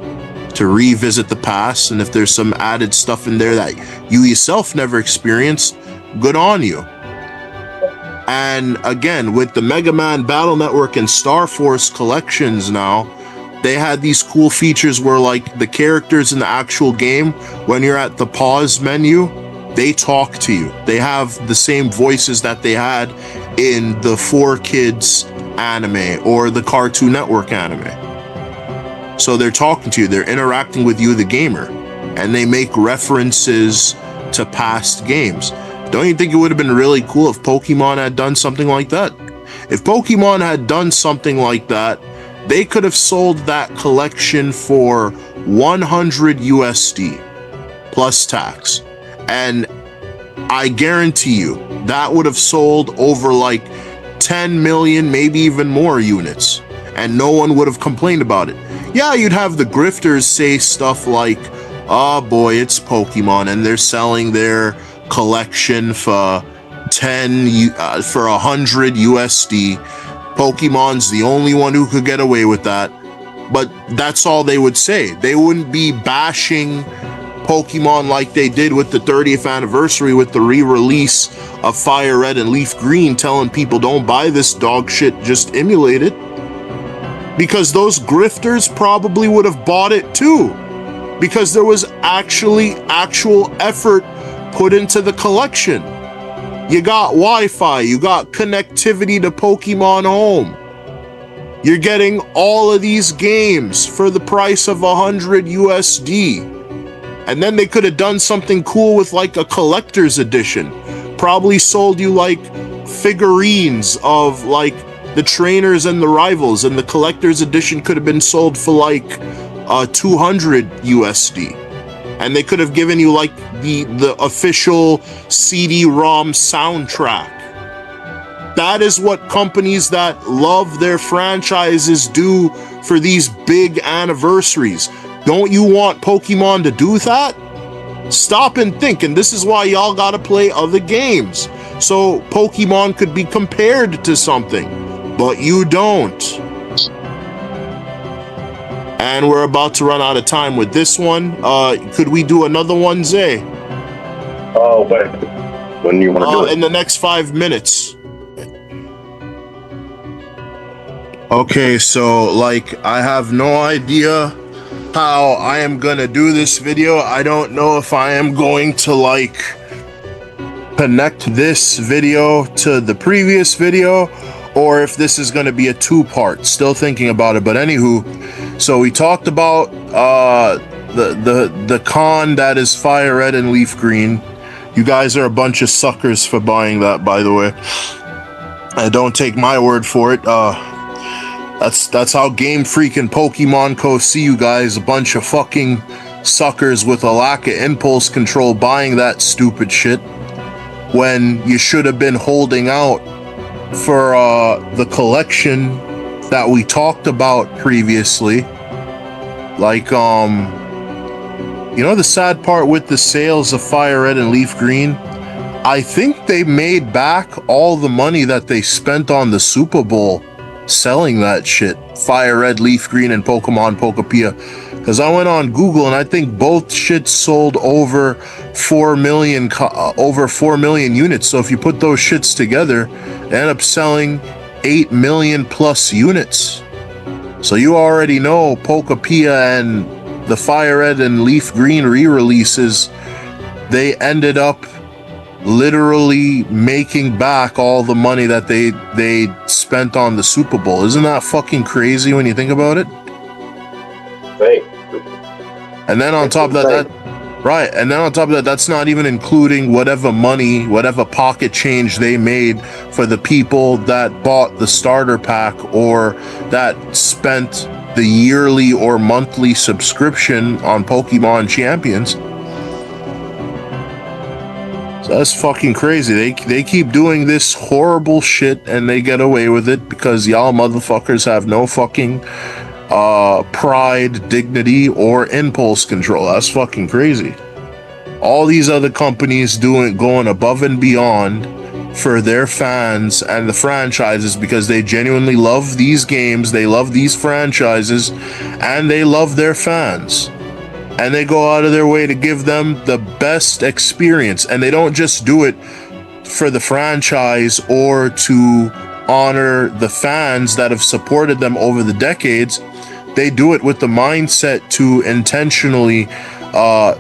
To revisit the past, and if there's some added stuff in there that you yourself never experienced, good on you. And again, with the Mega Man Battle Network and Star Force collections now, they had these cool features where, like, the characters in the actual game, when you're at the pause menu, they talk to you. They have the same voices that they had in the 4Kids anime or the Cartoon Network anime. So they're talking to you, they're interacting with you, the gamer, and they make references to past games. Don't you think it would have been really cool if Pokemon had done something like that? If Pokemon had done something like that, they could have sold that collection for 100 USD plus tax. And I guarantee you that would have sold over like 10 million, maybe even more units, and no one would have complained about it. Yeah, you'd have the grifters say stuff like, oh boy, it's Pokemon, and they're selling their collection for 100 USD. Pokemon's the only one who could get away with that. But that's all they would say. They wouldn't be bashing Pokemon like they did with the 30th anniversary with the re-release of Fire Red and Leaf Green, telling people don't buy this dog shit, just emulate it. Because those grifters probably would have bought it too, because there was actual effort put into the collection. You got Wi-Fi, you got connectivity to Pokemon Home. You're getting all of these games for the price of 100 USD. And then they could have done something cool with like a collector's edition. Probably sold you like figurines of like the trainers and the rivals, and the collector's edition could have been sold for like 200 USD. And they could have given you like the official CD-ROM soundtrack. That is what companies that love their franchises do for these big anniversaries. Don't you want Pokemon to do that? Stop and think, and this is why y'all gotta play other games, so Pokemon could be compared to something, but you don't. And we're about to run out of time with this one. Could we do another one, Zay? Oh, wait. When you want to do it? In the next 5 minutes. Okay, so like I have no idea how I am gonna do this video. I don't know if I am going to like connect this video to the previous video, or if this is going to be a two-part. Still thinking about it, but anywho, so we talked about the con that is Fire Red and Leaf Green. You guys are a bunch of suckers for buying that, by the way. Don't take my word for it. That's how Game Freak and Pokemon Co. see you guys, a bunch of fucking suckers with a lack of impulse control buying that stupid shit, when you should have been holding out for the collection that we talked about previously. Like, you know, the sad part with the sales of Fire Red and Leaf Green, I think they made back all the money that they spent on the Super Bowl selling that shit. Fire Red, Leaf Green, and Pokemon Pokopia. because I went on Google and I think both shits sold over 4 million units. So if you put those shits together, they end up selling 8 million plus units. So you already know Pokepia and the Fire Red and Leaf Green re-releases, they ended up literally making back all the money that they spent on the Super Bowl. Isn't that fucking crazy when you think about it? Right. And then on top of that, that's not even including whatever money, whatever pocket change they made for the people that bought the starter pack or that spent the yearly or monthly subscription on Pokemon Champions. So that's fucking crazy. They keep doing this horrible shit and they get away with it because y'all motherfuckers have no fucking pride, dignity, or impulse control. That's fucking crazy. All these other companies going above and beyond for their fans and the franchises because they genuinely love these games, they love these franchises, and they love their fans. And they go out of their way to give them the best experience. And they don't just do it for the franchise or to honor the fans that have supported them over the decades. They do it with the mindset to intentionally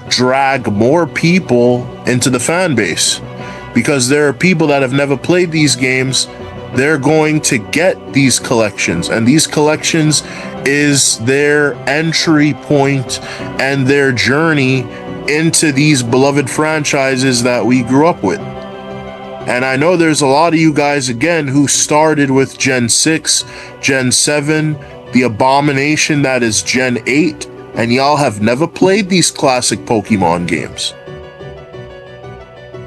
drag more people into the fan base. Because there are people that have never played these games, they're going to get these collections. And these collections is their entry point and their journey into these beloved franchises that we grew up with. And I know there's a lot of you guys, again, who started with Gen 6, Gen 7, the abomination that is Gen 8, and y'all have never played these classic Pokemon games.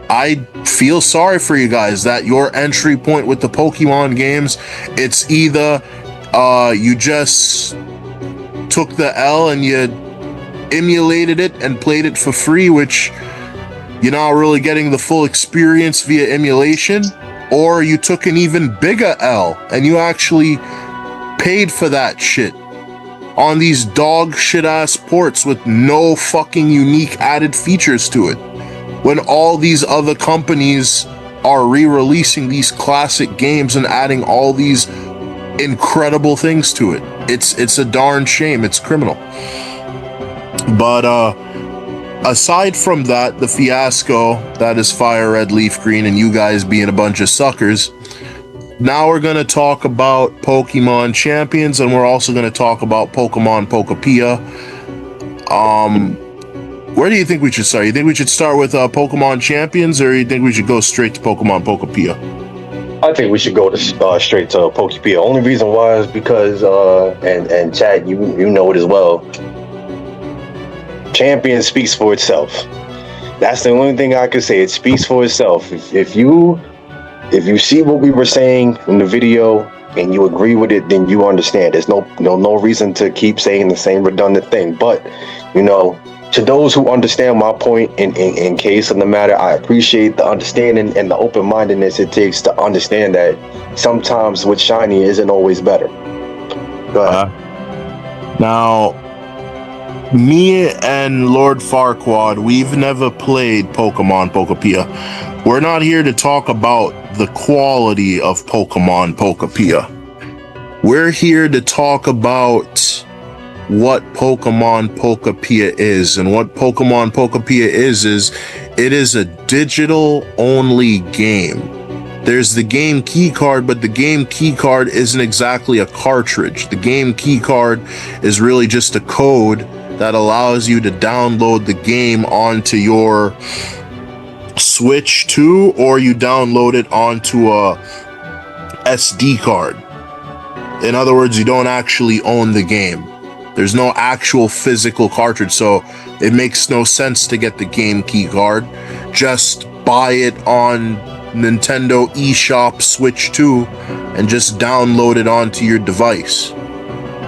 I feel sorry for you guys that your entry point with the Pokemon games, it's either you just took the L and you emulated it and played it for free, which you're not really getting the full experience via emulation, or you took an even bigger L and you actually paid for that shit on these dog shit ass ports with no fucking unique added features to it. When all these other companies are re-releasing these classic games and adding all these incredible things to it. It's a darn shame. It's criminal. But aside from that, the fiasco that is Fire Red, Leaf Green, and you guys being a bunch of suckers, now we're going to talk about Pokemon Champions, and we're also going to talk about Pokemon Pokepia. Where do you think we should start? You think we should start with Pokemon Champions, or you think we should go straight to Pokemon Pokepia? I think we should go to straight to Pokepia. Only reason why is because, and Chad, you know it as well. Champion speaks for itself. That's the only thing I can say. It speaks for itself. If you see what we were saying in the video and you agree with it, then you understand. There's no reason to keep saying the same redundant thing. But to those who understand my point in case of the matter, I appreciate the understanding and the open-mindedness it takes to understand that sometimes what's shiny isn't always better. Go ahead. Now, me and Lord Farquaad, we've never played Pokemon Pokepia. We're not here to talk about the quality of Pokemon Pokepia. We're here to talk about what Pokemon Pokepia is. And what Pokemon Pokepia is it is a digital only game. There's the game key card, but the game key card isn't exactly a cartridge. The game key card is really just a code that allows you to download the game onto your Switch 2, or you download it onto a SD card. In other words, you don't actually own the game. There's no actual physical cartridge, so it makes no sense to get the game key card. Just buy it on Nintendo eShop Switch 2 and just download it onto your device.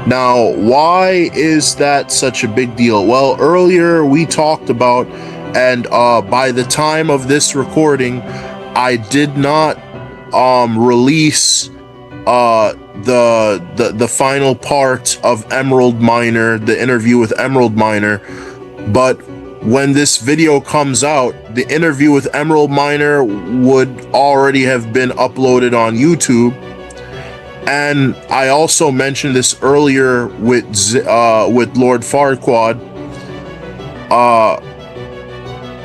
Now, why is that such a big deal? Well, earlier we talked about, and by the time of this recording, I did not release the final part of Emerald Miner, the interview with Emerald Miner, but when this video comes out, the interview with Emerald Miner would already have been uploaded on YouTube. And I also mentioned this earlier with Lord Farquaad.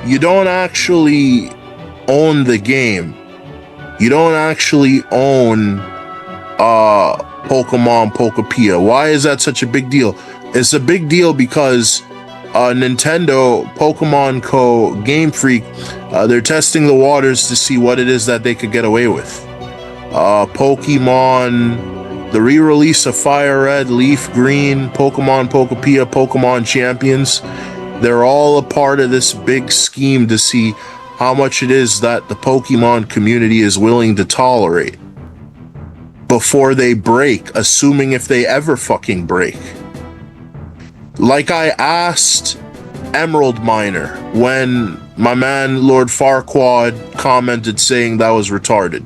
You don't actually own the game. You don't actually own Pokemon Pokepia. Why is that such a big deal? It's a big deal because Nintendo, Pokemon Co, Game Freak, they're testing the waters to see what it is that they could get away with. Pokemon, the re-release of Fire Red, Leaf Green, Pokemon Pokepia, Pokemon Champions, they're all a part of this big scheme to see how much it is that the Pokemon community is willing to tolerate before they break, assuming if they ever fucking break. Like I asked Emerald Miner when my man Lord Farquaad commented saying that was retarded.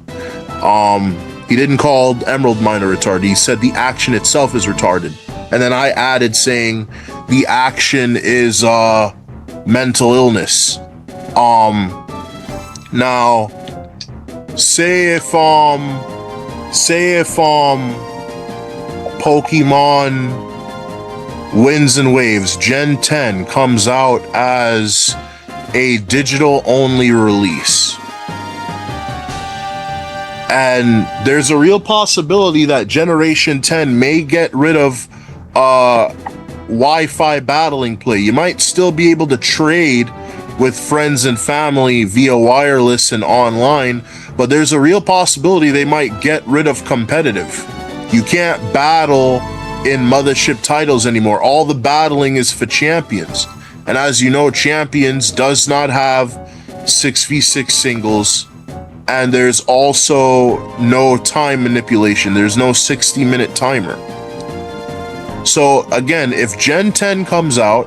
He didn't call Emerald Miner retarded. He said the action itself is retarded. And then I added saying the action is mental illness. Now say if Pokemon Winds and Waves Gen 10 comes out as a digital only release, and there's a real possibility that Generation 10 may get rid of Wi-Fi battling play. You might still be able to trade with friends and family via wireless and online, but there's a real possibility they might get rid of competitive. You can't battle in mothership titles anymore. All the battling is for champions. And as you know, champions does not have 6v6 singles, and there's also no time manipulation. There's no 60-minute timer. So again, if Gen 10 comes out,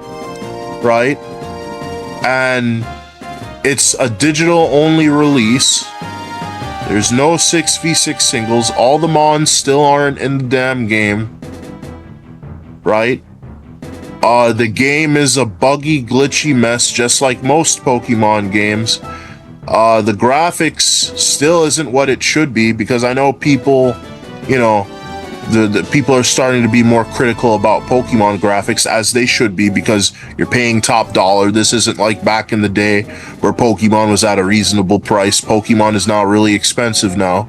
right, and it's a digital only release, there's no 6v6 singles, all the mons still aren't in the damn game, right? The game is a buggy, glitchy mess, just like most Pokemon games. The graphics still isn't what it should be, because I know people, you know, the people are starting to be more critical about Pokemon graphics, as they should be, because you're paying top dollar. This isn't like back in the day where Pokemon was at a reasonable price. Pokemon is now really expensive now.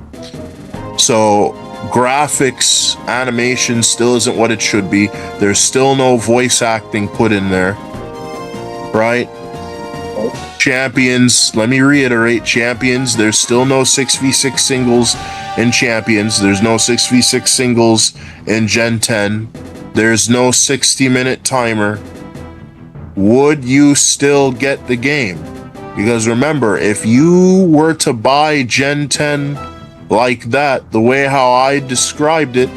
So graphics, animation still isn't what it should be. There's still no voice acting put in there, right? Champions, let me reiterate, champions, there's still no 6v6 singles in champions. There's no 6v6 singles in Gen 10. There's no 60-minute timer. Would you still get the game? Because remember, if you were to buy Gen 10 like that, the way how I described it,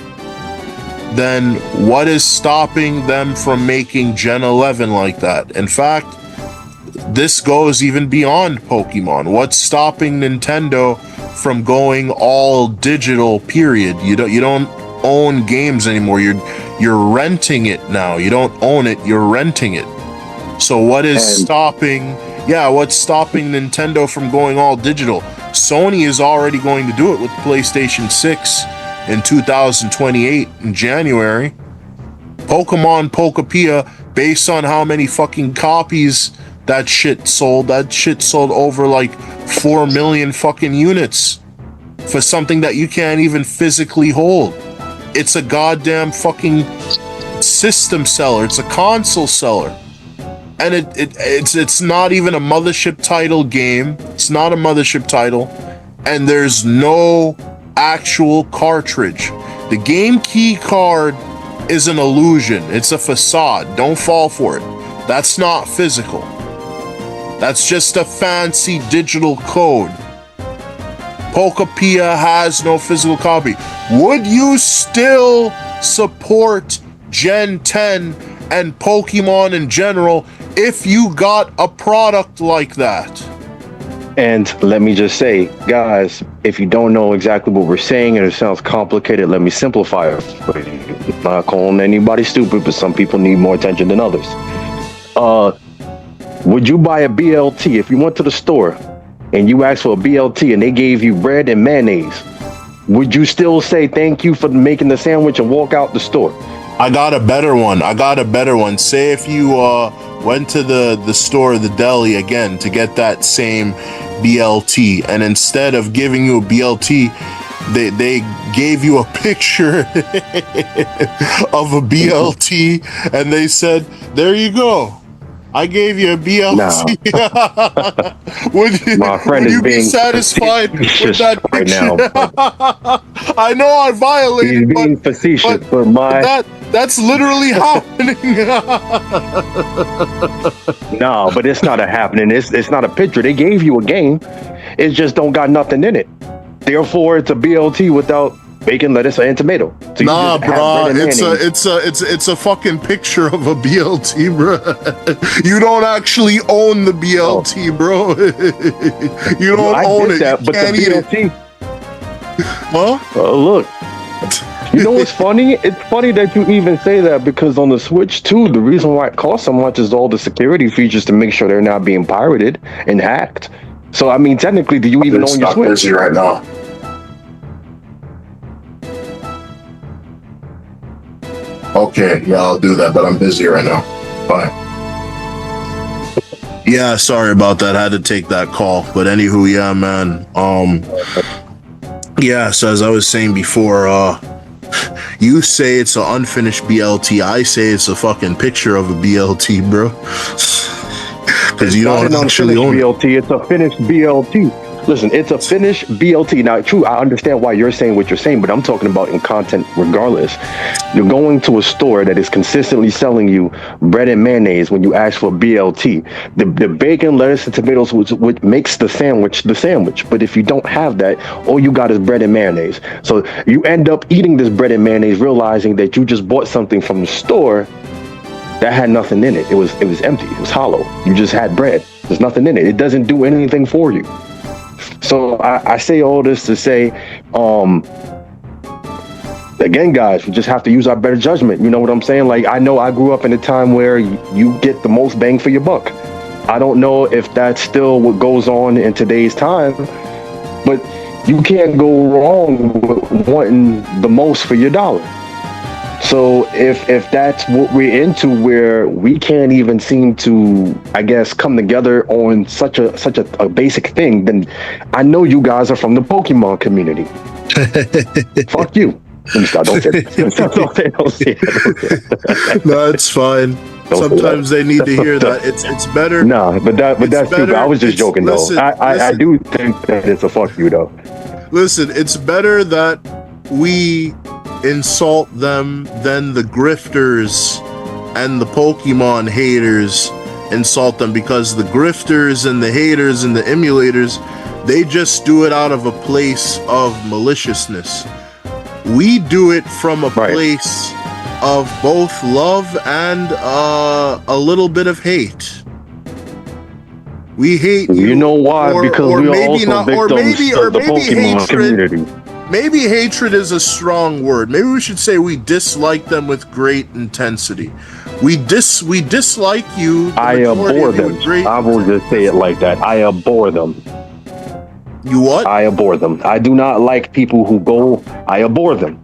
then what is stopping them from making Gen 11 like that? In fact, this goes even beyond Pokemon. What's stopping Nintendo from going all digital, period? You don't own games anymore. You're renting it now. You don't own it, you're renting it. So what is stopping Nintendo from going all digital? Sony is already going to do it with PlayStation 6 in 2028 in January. Pokemon Pokepia, based on how many fucking copies that shit sold over like 4 million fucking units for something that you can't even physically hold. It's a goddamn fucking system seller. It's a console seller. And it's not even a mothership title game. It's not a mothership title. And there's no actual cartridge. The game key card is an illusion. It's a facade. Don't fall for it. That's not physical. That's just a fancy digital code. Pokepia has no physical copy. Would you still support Gen 10 and Pokemon in general if you got a product like that? And let me just say, guys, if you don't know exactly what we're saying and it sounds complicated, let me simplify it for you. I'm not calling anybody stupid, but some people need more attention than others. Would you buy a BLT if you went to the store and you asked for a BLT and they gave you bread and mayonnaise? Would you still say thank you for making the sandwich and walk out the store? I got a better one. Say if you went to the store, the deli again, to get that same BLT, and instead of giving you a BLT, they gave you a picture of a BLT, and they said, "There you go. I gave you a BLT." My friend would is you be being satisfied with that right picture? now. I know I violated, He's being facetious, but that's literally happening. No, but it's not a happening. It's not a picture. They gave you a game. It just don't got nothing in it. Therefore, it's a BLT without bacon, lettuce, and tomato. So nah, bro, it's a fucking picture of a BLT, bro. You don't actually own the BLT, bro. You don't own it. That, you but can't the eat BLT, it. Huh? Look. You know what's funny? It's funny that you even say that because on the Switch 2, the reason why it costs so much is all the security features to make sure they're not being pirated and hacked. So, I mean, technically, do you even own your Switch? Busy right now. Okay, yeah, I'll do that, but I'm busy right now. Bye. Yeah, sorry about that. I had to take that call. But anywho, yeah, man. Yeah, so as I was saying before, you say it's an unfinished BLT. I say it's a fucking picture of a BLT, bro. Because you don't actually own BLT. It's a finished BLT. Listen, it's a finished BLT. Now, true, I understand why you're saying what you're saying, but I'm talking about in content regardless. You're going to a store that is consistently selling you bread and mayonnaise when you ask for a BLT. The bacon, lettuce, and tomatoes, which makes the sandwich. But if you don't have that, all you got is bread and mayonnaise. So you end up eating this bread and mayonnaise, realizing that you just bought something from the store that had nothing in it. It was empty. It was hollow. You just had bread. There's nothing in it. It doesn't do anything for you. So I say all this to say, again, guys, we just have to use our better judgment. You know what I'm saying? Like, I know I grew up in a time where you get the most bang for your buck. I don't know if that's still what goes on in today's time, but you can't go wrong with wanting the most for your dollar. So if that's what we're into, where we can't even seem to, I guess, come together on such a basic thing, then I know you guys are from the Pokemon community. Fuck you. Don't say it. No, it's fine. Sometimes they need to hear that. It's better. No, but that's stupid. I was just joking, though. I do think that it's a fuck you, though. Listen, it's better that we insult them than the grifters and the Pokemon haters insult them, because the grifters and the haters and the emulators, they just do it out of a place of maliciousness. We do it from a place of both love and a little bit of hate. We hate you. You know why? Because we are also victims of the Pokemon community. Maybe hatred is a strong word. Maybe we should say we dislike them with great intensity. We dislike you. I abhor them. I will just say it like that. I abhor them. You what? I abhor them. I do not like people who go. I abhor them.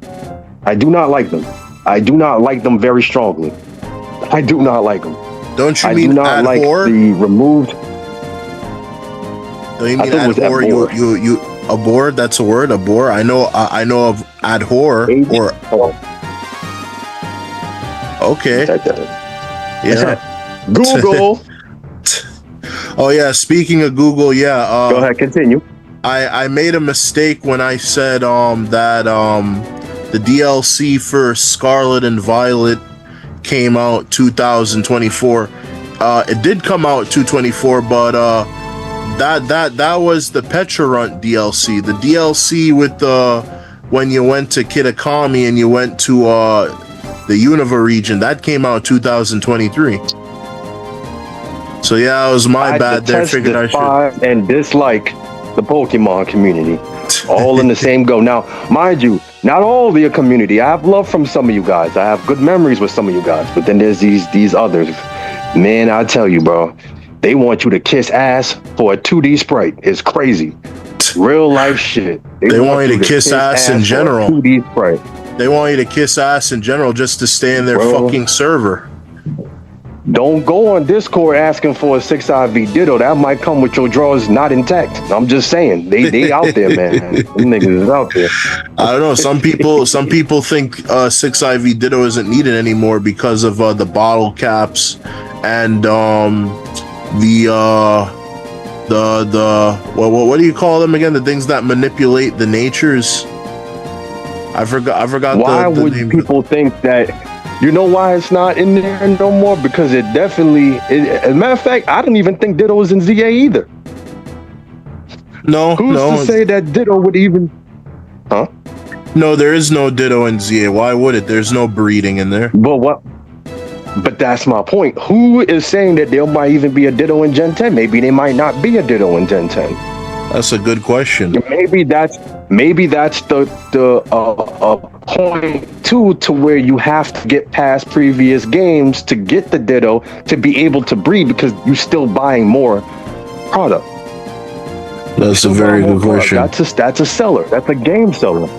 I do not like them. I do not like them very strongly. I do not like them. Don't you I mean do not like the removed? Don't you mean abhor? You abhor? That's a word. Abhor. I know of adhor or. Okay. Yeah. Google. Oh yeah. Speaking of Google, yeah. Go ahead. Continue. I made a mistake when I said that the DLC for Scarlet and Violet came out 2024. It did come out 224, but that was the Pecharunt DLC. The DLC with when you went to Kitakami and you went to the Unova region, that came out 2023. So yeah, it was my I bad there. detest, Figured I should. despise, and dislike the Pokemon community, all in the same go. Now, mind you, not all the community. I have love from some of you guys. I have good memories with some of you guys. But then there's these others. Man, I tell you, bro, they want you to kiss ass for a 2D sprite. It's crazy. Real life shit. They want you to kiss ass in general. 2D sprite. They want you to kiss ass in general just to stay in their fucking server. Don't go on Discord asking for a 6IV Ditto. That might come with your drawers not intact. I'm just saying. They out there, man. Them niggas is out there. I don't know. Some people think 6IV Ditto isn't needed anymore because of the bottle caps and what do you call them again? The things that manipulate the natures. I forgot. Why would people think that? You know why it's not in there no more? Because it definitely. As a matter of fact, I don't even think Ditto was in ZA either. Who's to say that Ditto would even? Huh? No, there is no Ditto in ZA. Why would it? There's no breeding in there. But what? But that's my point. Who is saying that there might even be a Ditto in Gen 10? Maybe they might not be a Ditto in Gen 10. That's a good question. Maybe that's the point too, to where you have to get past previous games to get the Ditto to be able to breed, because you're still buying more product. That's a very good question. That's a seller. That's a game seller.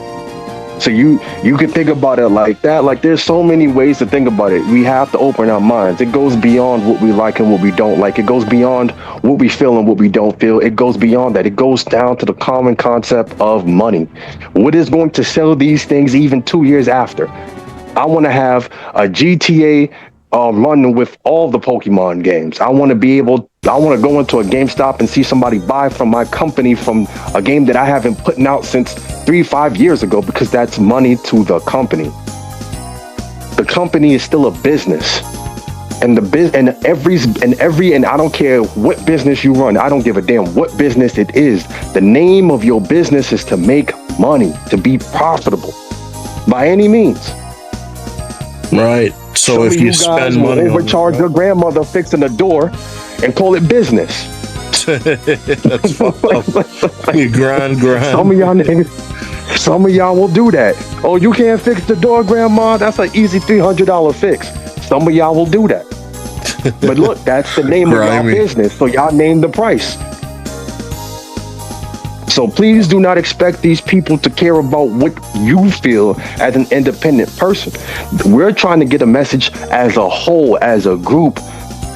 So you can think about it like that. Like, there's so many ways to think about it. We have to open our minds. It goes beyond what we like and what we don't like. It goes beyond what we feel and what we don't feel. It goes beyond that. It goes down to the common concept of money. What is going to sell these things even 2 years after? I want to have a GTA run with all the Pokemon games. I want to go into a GameStop and see somebody buy from my company from a game that I haven't put out since 3-5 years ago, because that's money to the company. The company is still a business, and and I don't care what business you run. I don't give a damn what business it is. The name of your business is to make money, to be profitable by any means. Right. So if you spend money, overcharge your grandmother fixing a door and call it business. That's fucked up. You grind. Some of y'all will do that. Oh, you can't fix the door, grandma? That's an easy $300 fix. Some of y'all will do that. But look, that's the name of y'all business, so y'all name the price. So please do not expect these people to care about what you feel as an independent person. We're trying to get a message as a whole, as a group,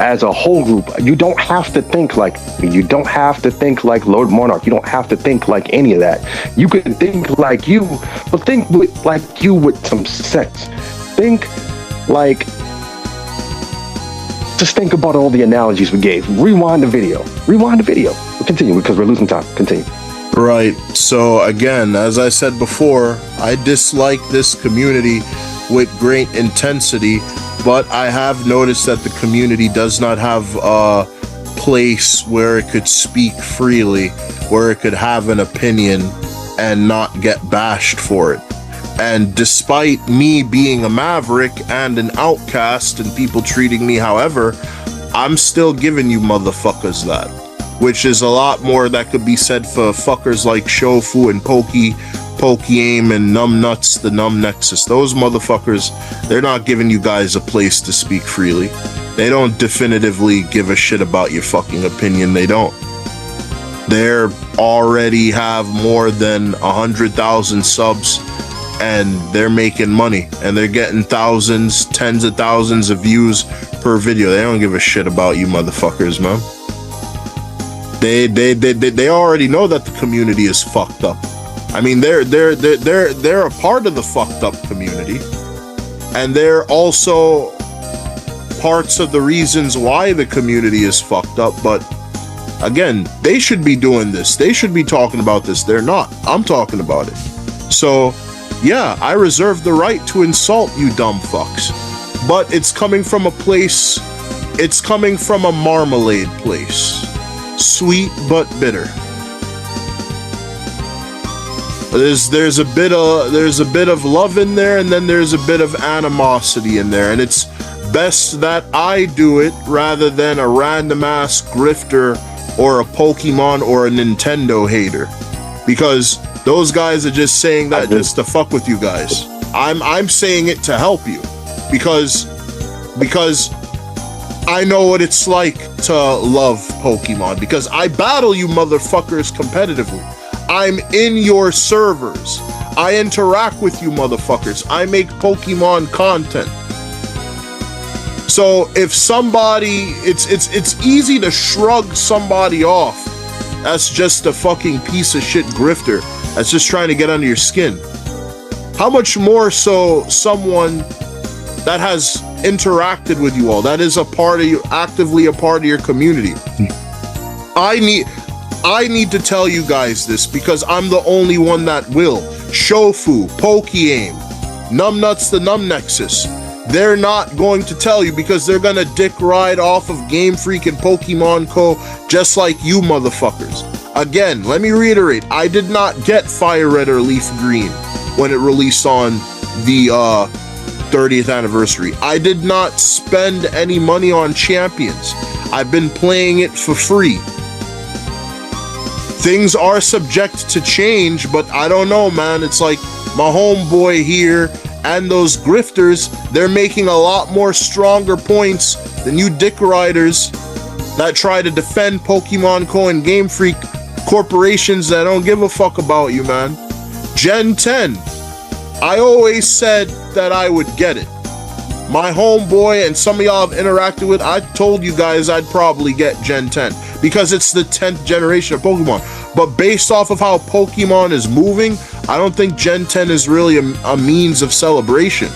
as a whole group. You don't have to think like me. You don't have to think like Lord Monarch. You don't have to think like any of that. You can think like you, but think like you with some sense. Just think about all the analogies we gave. Rewind the video. We'll continue because we're losing time. Continue. Right. So again, as I said before, I dislike this community with great intensity, but I have noticed that the community does not have a place where it could speak freely, where it could have an opinion and not get bashed for it. And despite me being a maverick and an outcast and people treating me however, I'm still giving you motherfuckers that. Which is a lot more that could be said for fuckers like Shofu and Pokeaim and Numbnuts, the Numb Nexus. Those motherfuckers, they're not giving you guys a place to speak freely. They don't definitively give a shit about your fucking opinion. They don't. They're already have more than 100,000 subs, and they're making money, and they're getting thousands, tens of thousands of views per video. They don't give a shit about you motherfuckers, man. They already know that the community is fucked up. I mean, they're a part of the fucked up community, and they're also parts of the reasons why the community is fucked up. But again, they should be doing this. They should be talking about this. They're not. I'm talking about it. So yeah, I reserve the right to insult you dumb fucks, but it's coming from a place. It's coming from a marmalade place. Sweet but bitter. There's a bit of love in there, and then there's a bit of animosity in there, and it's best that I do it rather than a random ass grifter or a Pokemon or a Nintendo hater, because those guys are just saying that just to fuck with you guys. I'm saying it to help you, because I know what it's like to love Pokemon, because I battle you motherfuckers competitively. I'm in your servers. I interact with you motherfuckers. I make Pokemon content. So if somebody, it's easy to shrug somebody off that's just a fucking piece of shit grifter that's just trying to get under your skin. How much more so someone that has interacted with you all, that is a part of you, actively a part of your community. I need to tell you guys this because I'm the only one that will. Shofu, Pokeaim, Numbnuts the Numnexus, they're not going to tell you because they're gonna dick ride off of Game Freak and Pokemon Co. just like you motherfuckers. Again, let me reiterate, I did not get Fire Red or Leaf Green when it released on the 30th anniversary. I did not spend any money on Champions. I've been playing it for free. Things are subject to change, but I don't know, man. It's like my homeboy here and those grifters, they're making a lot more stronger points than you dick riders that try to defend Pokemon Co. and Game Freak, corporations that don't give a fuck about you, man. Gen 10, I always said that I would get it. My homeboy and some of y'all have interacted with, I told you guys I'd probably get Gen 10 because it's the 10th generation of Pokemon. But based off of how Pokemon is moving, I don't think Gen 10 is really a means of celebration.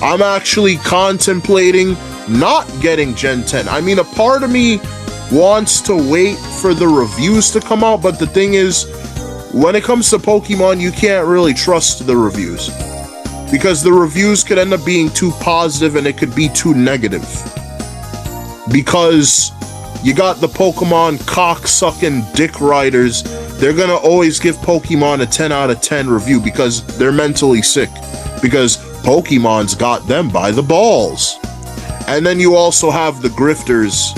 I'm actually contemplating not getting Gen 10. I mean, a part of me wants to wait for the reviews to come out, but the thing is, when it comes to Pokemon, you can't really trust the reviews, because the reviews could end up being too positive and it could be too negative. Because you got the Pokemon cocksucking dick riders, they're gonna always give Pokemon a 10 out of 10 review because they're mentally sick, because Pokemon's got them by the balls. And then you also have the grifters.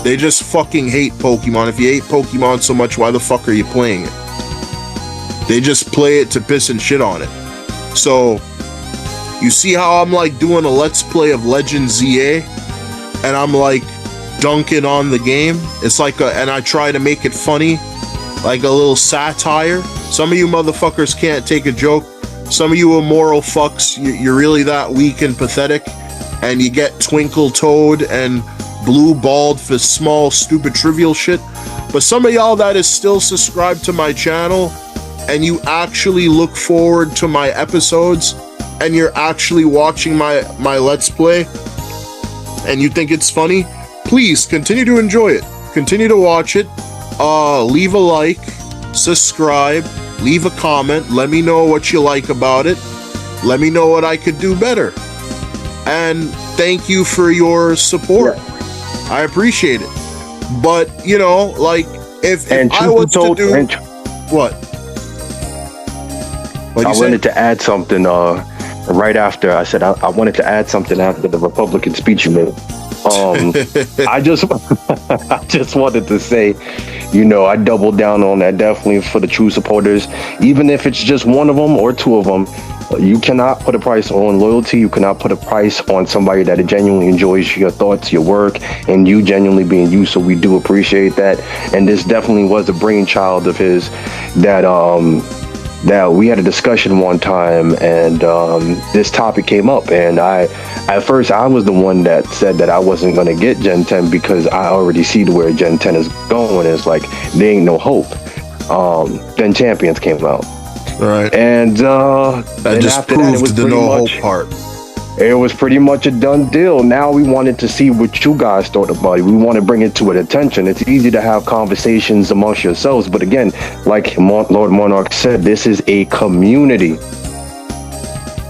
They just fucking hate Pokemon. If you hate Pokemon so much, why the fuck are you playing it? They just play it to piss and shit on it. So you see how I'm like doing a let's play of Legend ZA and I'm like dunking on the game? It's like and I try to make it funny, like a little satire. Some of you motherfuckers can't take a joke. Some of you immoral fucks, you're really that weak and pathetic, and you get Twinkle Toad and Blue Balled for small, stupid, trivial shit. But some of y'all that is still subscribed to my channel, and you actually look forward to my episodes, and you're actually watching my Let's Play, and you think it's funny, please continue to enjoy it. Continue to watch it. Leave a like, subscribe, leave a comment. Let me know what you like about it. Let me know what I could do better. And thank you for your support. I appreciate it. But, you know, like, if I was to do... What? I wanted to add something right after. I said I wanted to add something after the Republican speech you made. I just wanted to say, you know, I doubled down on that definitely for the true supporters. Even if it's just one of them or two of them, you cannot put a price on loyalty. You cannot put a price on somebody that genuinely enjoys your thoughts, your work, and you genuinely being you. So we do appreciate that. And this definitely was a brainchild of his that we had a discussion one time, and this topic came up, and at first I was the one that said that I wasn't going to get Gen 10 because I already see to where Gen 10 is going. It's like there ain't no hope. Then Champions came out, right, and that just after proved that, it was the no much, hope part. It was pretty much a done deal. Now we wanted to see what you guys thought about it. We want to bring it to an attention. It's easy to have conversations amongst yourselves, but again, like Lord Monarch said, this is a community.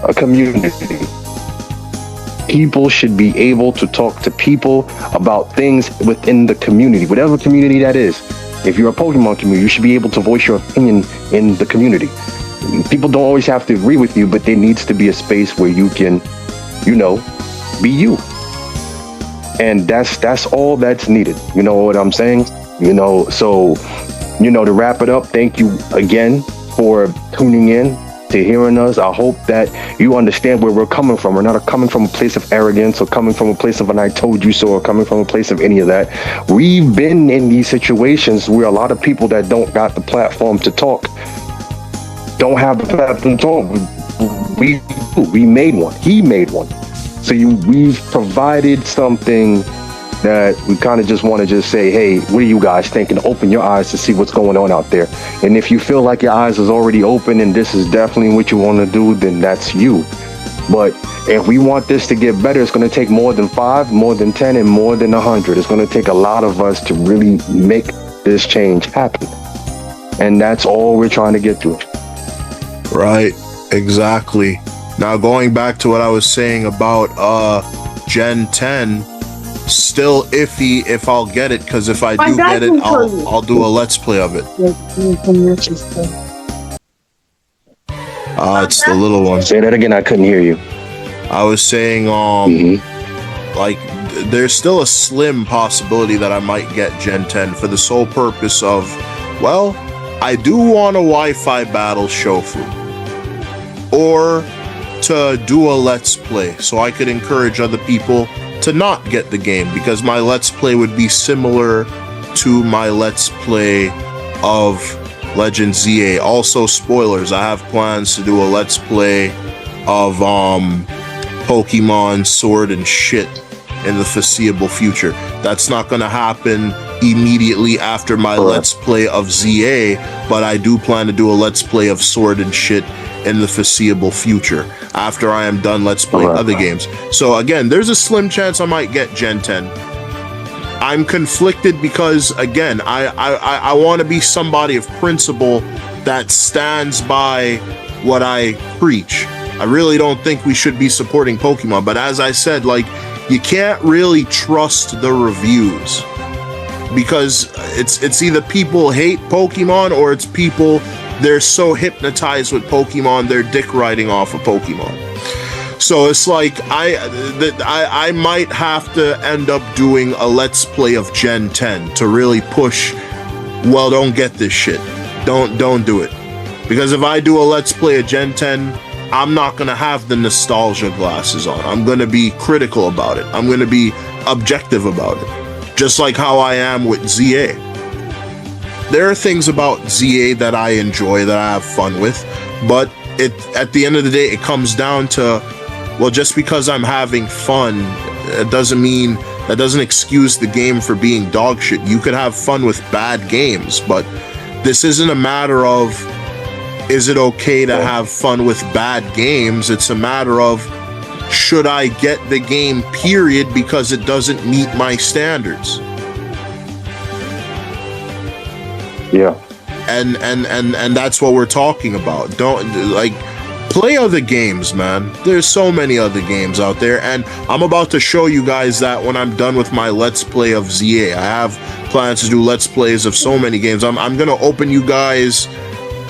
A community. People should be able to talk to people about things within the community, whatever community that is. If you're a Pokemon community, you should be able to voice your opinion in the community. People don't always have to agree with you, but there needs to be a space where you can, you know, be you. And that's all that's needed. You know what I'm saying? So to wrap it up, thank you again for tuning in, to hearing us. I hope that you understand where we're coming from. We're not coming from a place of arrogance or coming from a place of an I told you so or coming from a place of any of that. We've been in these situations where a lot of people that don't got the platform to talk don't have the platform to talk. We made one. He made one. So we've provided something that we kind of just want to just say, hey, what do you guys think? And open your eyes to see what's going on out there. And if you feel like your eyes is already open and this is definitely what you want to do, then that's you. But if we want this to get better, it's going to take more than 5, more than 10, and more than 100. It's going to take a lot of us to really make this change happen. And that's all we're trying to get to. Right, exactly. Now, going back to what I was saying about Gen 10, still iffy if I'll get it, because if I do get it, I'll do a Let's Play of it. It's the little one. Say that again, I couldn't hear you. I was saying, like, there's still a slim possibility that I might get Gen 10 for the sole purpose of, well, I do want a Wi-Fi battle Shofu. Or to do a Let's Play, so I could encourage other people to not get the game, because my Let's Play would be similar to my Let's Play of Legend ZA. Also, spoilers, I have plans to do a Let's Play of Pokemon Sword and Shit in the foreseeable future. That's not going to happen immediately after my Let's Play of ZA, but I do plan to do a Let's Play of Sword and Shit in the foreseeable future after I am done Let's Playing other games. So again, there's a slim chance I might get Gen 10. I'm conflicted because, again, I want to be somebody of principle that stands by what I preach. I really don't think we should be supporting Pokemon, but as I said, like, you can't really trust the reviews, because it's either people hate Pokemon or it's people, they're so hypnotized with Pokemon, they're dick riding off of Pokemon. So it's like, I might have to end up doing a Let's Play of Gen 10 to really push, well, don't get this shit. Don't do it. Because if I do a Let's Play of Gen 10, I'm not going to have the nostalgia glasses on. I'm going to be critical about it. I'm going to be objective about it. Just like how I am with ZA. There are things about ZA that I enjoy, that I have fun with, but at the end of the day, it comes down to, well, just because I'm having fun, it doesn't mean, that doesn't excuse the game for being dog shit. You could have fun with bad games, but this isn't a matter of, is it okay to have fun with bad games? It's a matter of, should I get the game, period, because it doesn't meet my standards? Yeah. And that's what we're talking about. Don't, like, play other games, man. There's so many other games out there, and I'm about to show you guys that when I'm done with my Let's Play of ZA. I have plans to do Let's Plays of so many games. I'm gonna open you guys'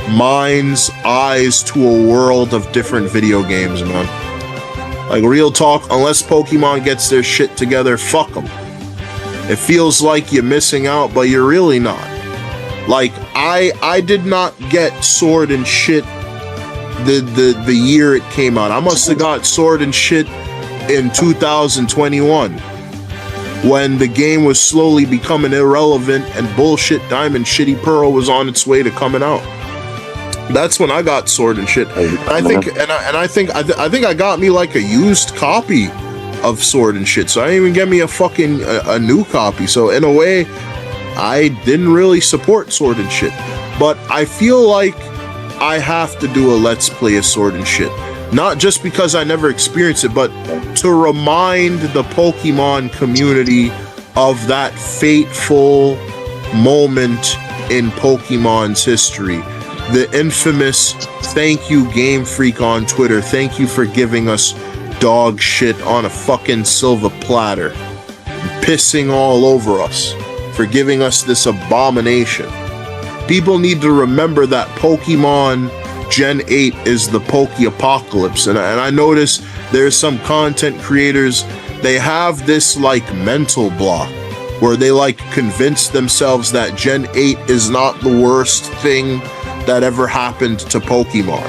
minds, eyes to a world of different video games, man. Like, real talk, unless Pokemon gets their shit together, fuck them. It feels like you're missing out, but you're really not. Like, I did not get Sword and Shit the year it came out. I must have got Sword and Shit in 2021, when the game was slowly becoming irrelevant and Bullshit Diamond Shitty Pearl was on its way to coming out. That's when I got Sword and Shit. I think I got me like a used copy of Sword and Shit, so I didn't even get me a fucking a new copy. So in a way, I didn't really support Sword and Shit, but I feel like I have to do a Let's Play of Sword and Shit. Not just because I never experienced it, but to remind the Pokemon community of that fateful moment in Pokemon's history. The infamous thank you Game Freak on Twitter. Thank you for giving us dog shit on a fucking silver platter. Pissing all over us. For giving us this abomination. People need to remember that Pokemon Gen 8 is the Poke Apocalypse. And I notice there's some content creators they have this like mental block where they like convince themselves that Gen 8 is not the worst thing that ever happened to Pokemon.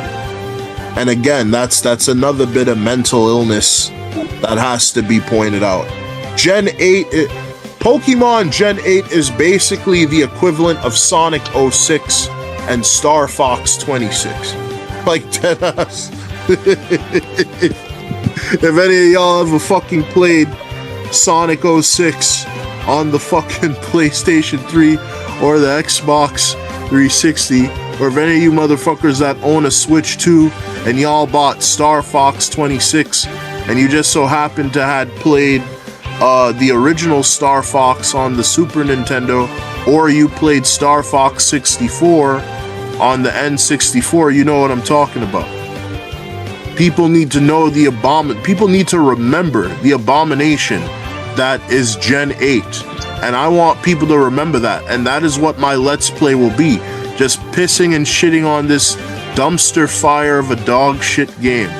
And again, that's another bit of mental illness that has to be pointed out. Pokemon Gen 8 is basically the equivalent of Sonic 06 and Star Fox 26. Like, deadass. If any of y'all ever fucking played Sonic 06 on the fucking PlayStation 3 or the Xbox 360, or if any of you motherfuckers that own a Switch 2 and y'all bought Star Fox 26 and you just so happened to had played the original Star Fox on the Super Nintendo, or you played Star Fox 64 on the N64, you know what I'm talking about. People need to know people need to remember the abomination that is Gen 8. And I want people to remember that. And that is what my Let's Play will be. Just pissing and shitting on this dumpster fire of a dog shit game.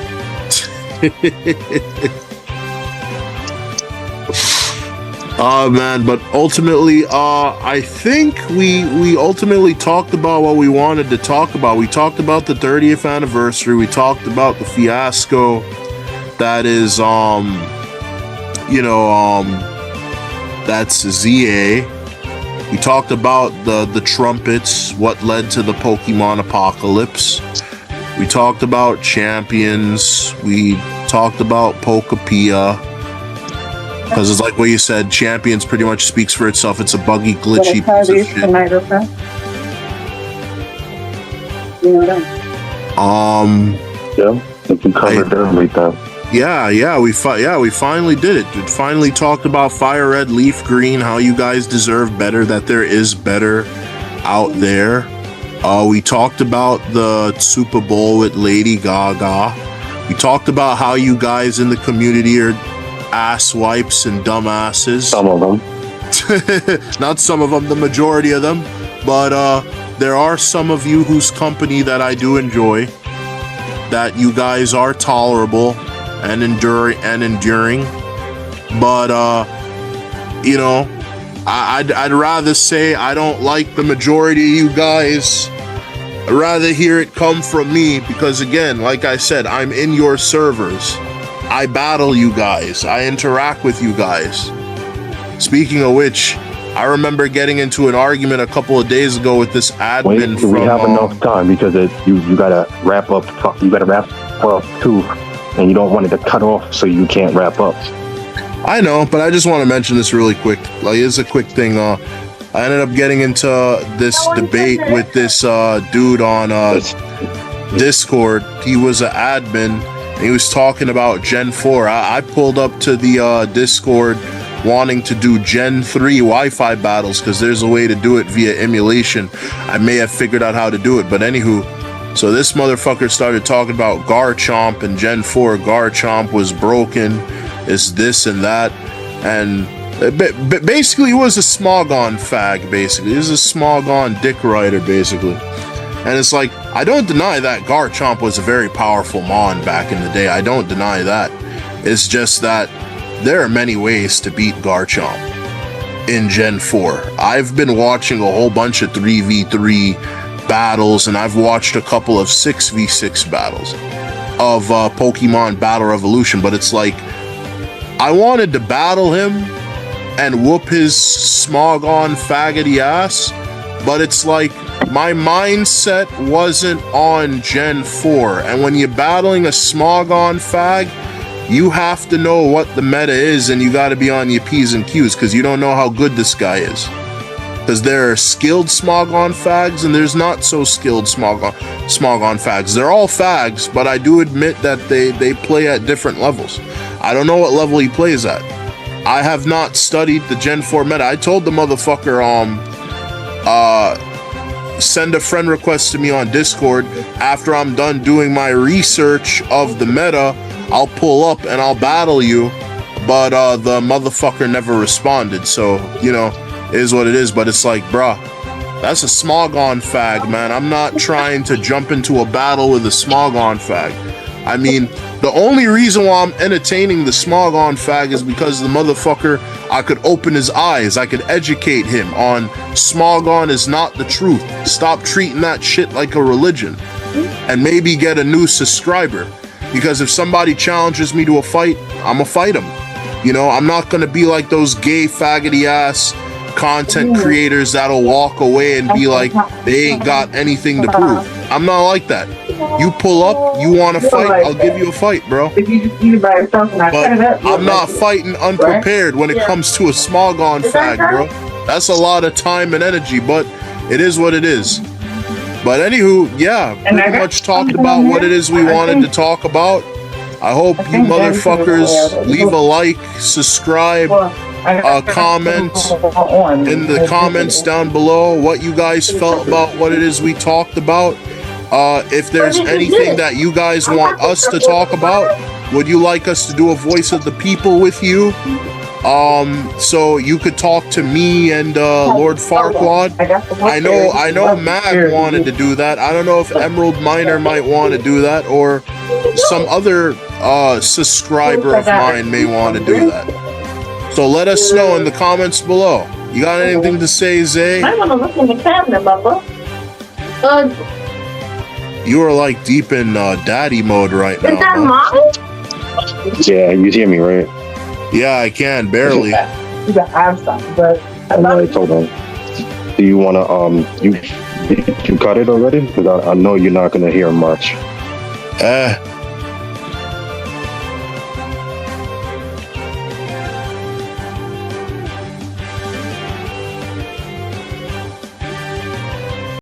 Oh man, but ultimately, I think we ultimately talked about what we wanted to talk about. We talked about the 30th anniversary. We talked about the fiasco that is, that's ZA. We talked about the trumpets, what led to the Pokemon apocalypse. We talked about champions. We talked about Pokepia. Because it's like what you said, champions pretty much speaks for itself. It's a buggy, glitchy piece of shit. Yeah, we covered everything. Yeah, we finally did it. We finally talked about Fire Red, Leaf Green, how you guys deserve better, that there is better out there. We talked about the Super Bowl with Lady Gaga. We talked about how you guys in the community are ass wipes and dumbasses. Some of them. Not some of them, the majority of them. But there are some of you whose company that I do enjoy, that you guys are tolerable and enduring. But I'd rather say I don't like the majority of you guys. I'd rather hear it come from me, because again, like I said, I'm in your servers. I battle you guys. I interact with you guys. Speaking of which, I remember getting into an argument a couple of days ago with this admin from... We have enough time, because you gotta wrap up. You gotta wrap up too, and you don't want it to cut off, so you can't wrap up. I know, but I just want to mention this really quick. Like, it's a quick thing. I ended up getting into this debate with this dude on Discord. He was an admin. He was talking about Gen 4. I pulled up to the Discord wanting to do Gen 3 Wi-Fi battles, because there's a way to do it via emulation. I may have figured out how to do it, but anywho. So this motherfucker started talking about Garchomp and Gen 4. Garchomp was broken, it's this and that. And basically he was a Smogon fag, basically. He was a Smogon dick rider, basically. And it's like, I don't deny that Garchomp was a very powerful Mon back in the day. I don't deny that. It's just that there are many ways to beat Garchomp in Gen 4. I've been watching a whole bunch of 3v3 battles, and I've watched a couple of 6v6 battles of Pokemon Battle Revolution, but it's like, I wanted to battle him and whoop his Smogon faggoty ass, but it's like, my mindset wasn't on Gen 4, and when you're battling a Smogon fag, you have to know what the meta is, and you gotta be on your P's and Q's, because you don't know how good this guy is. Because there are skilled Smogon fags, and there's not so skilled Smogon fags. They're all fags, but I do admit that they play at different levels. I don't know what level he plays at. I have not studied the Gen 4 meta. I told the motherfucker, send a friend request to me on Discord. After I'm done doing my research of the meta, I'll pull up and I'll battle you. But the motherfucker never responded, so, you know, it is what it is. But it's like, bruh, that's a Smogon fag, man. I'm not trying to jump into a battle with a Smogon fag. I mean, the only reason why I'm entertaining the Smogon fag is because the motherfucker, I could open his eyes. I could educate him on Smogon is not the truth. Stop treating that shit like a religion. And maybe get a new subscriber. Because if somebody challenges me to a fight, I'ma fight him. You know, I'm not gonna be like those gay faggoty ass content creators that'll walk away and be like, they ain't got anything to prove. I'm not like that. You pull up, you want to fight, I'll give you a fight, bro. But I'm not fighting unprepared when it comes to a Smogon fag, bro. That's a lot of time and energy, but it is what it is. But anywho, yeah, pretty much talked about what it is we wanted to talk about. I hope you motherfuckers leave a like, subscribe, comment in the comments down below what you guys felt about what it is we talked about. If there's anything that you guys want us to talk about, would you like us to do a voice of the people with you? So you could talk to me and Lord Farquaad. I know Mag wanted to do that. I don't know if Emerald Miner might want to do that, or some other subscriber of mine may want to do that. So let us know in the comments below. You got anything to say, Zay? I want to look in the cabinet, Bubba. You are like deep in daddy mode right now. Is that mine? Yeah, you hear me, right? Yeah, I can barely. You got I'm but Alright, hold on. Do you wanna you cut it already? Because I know you're not gonna hear much.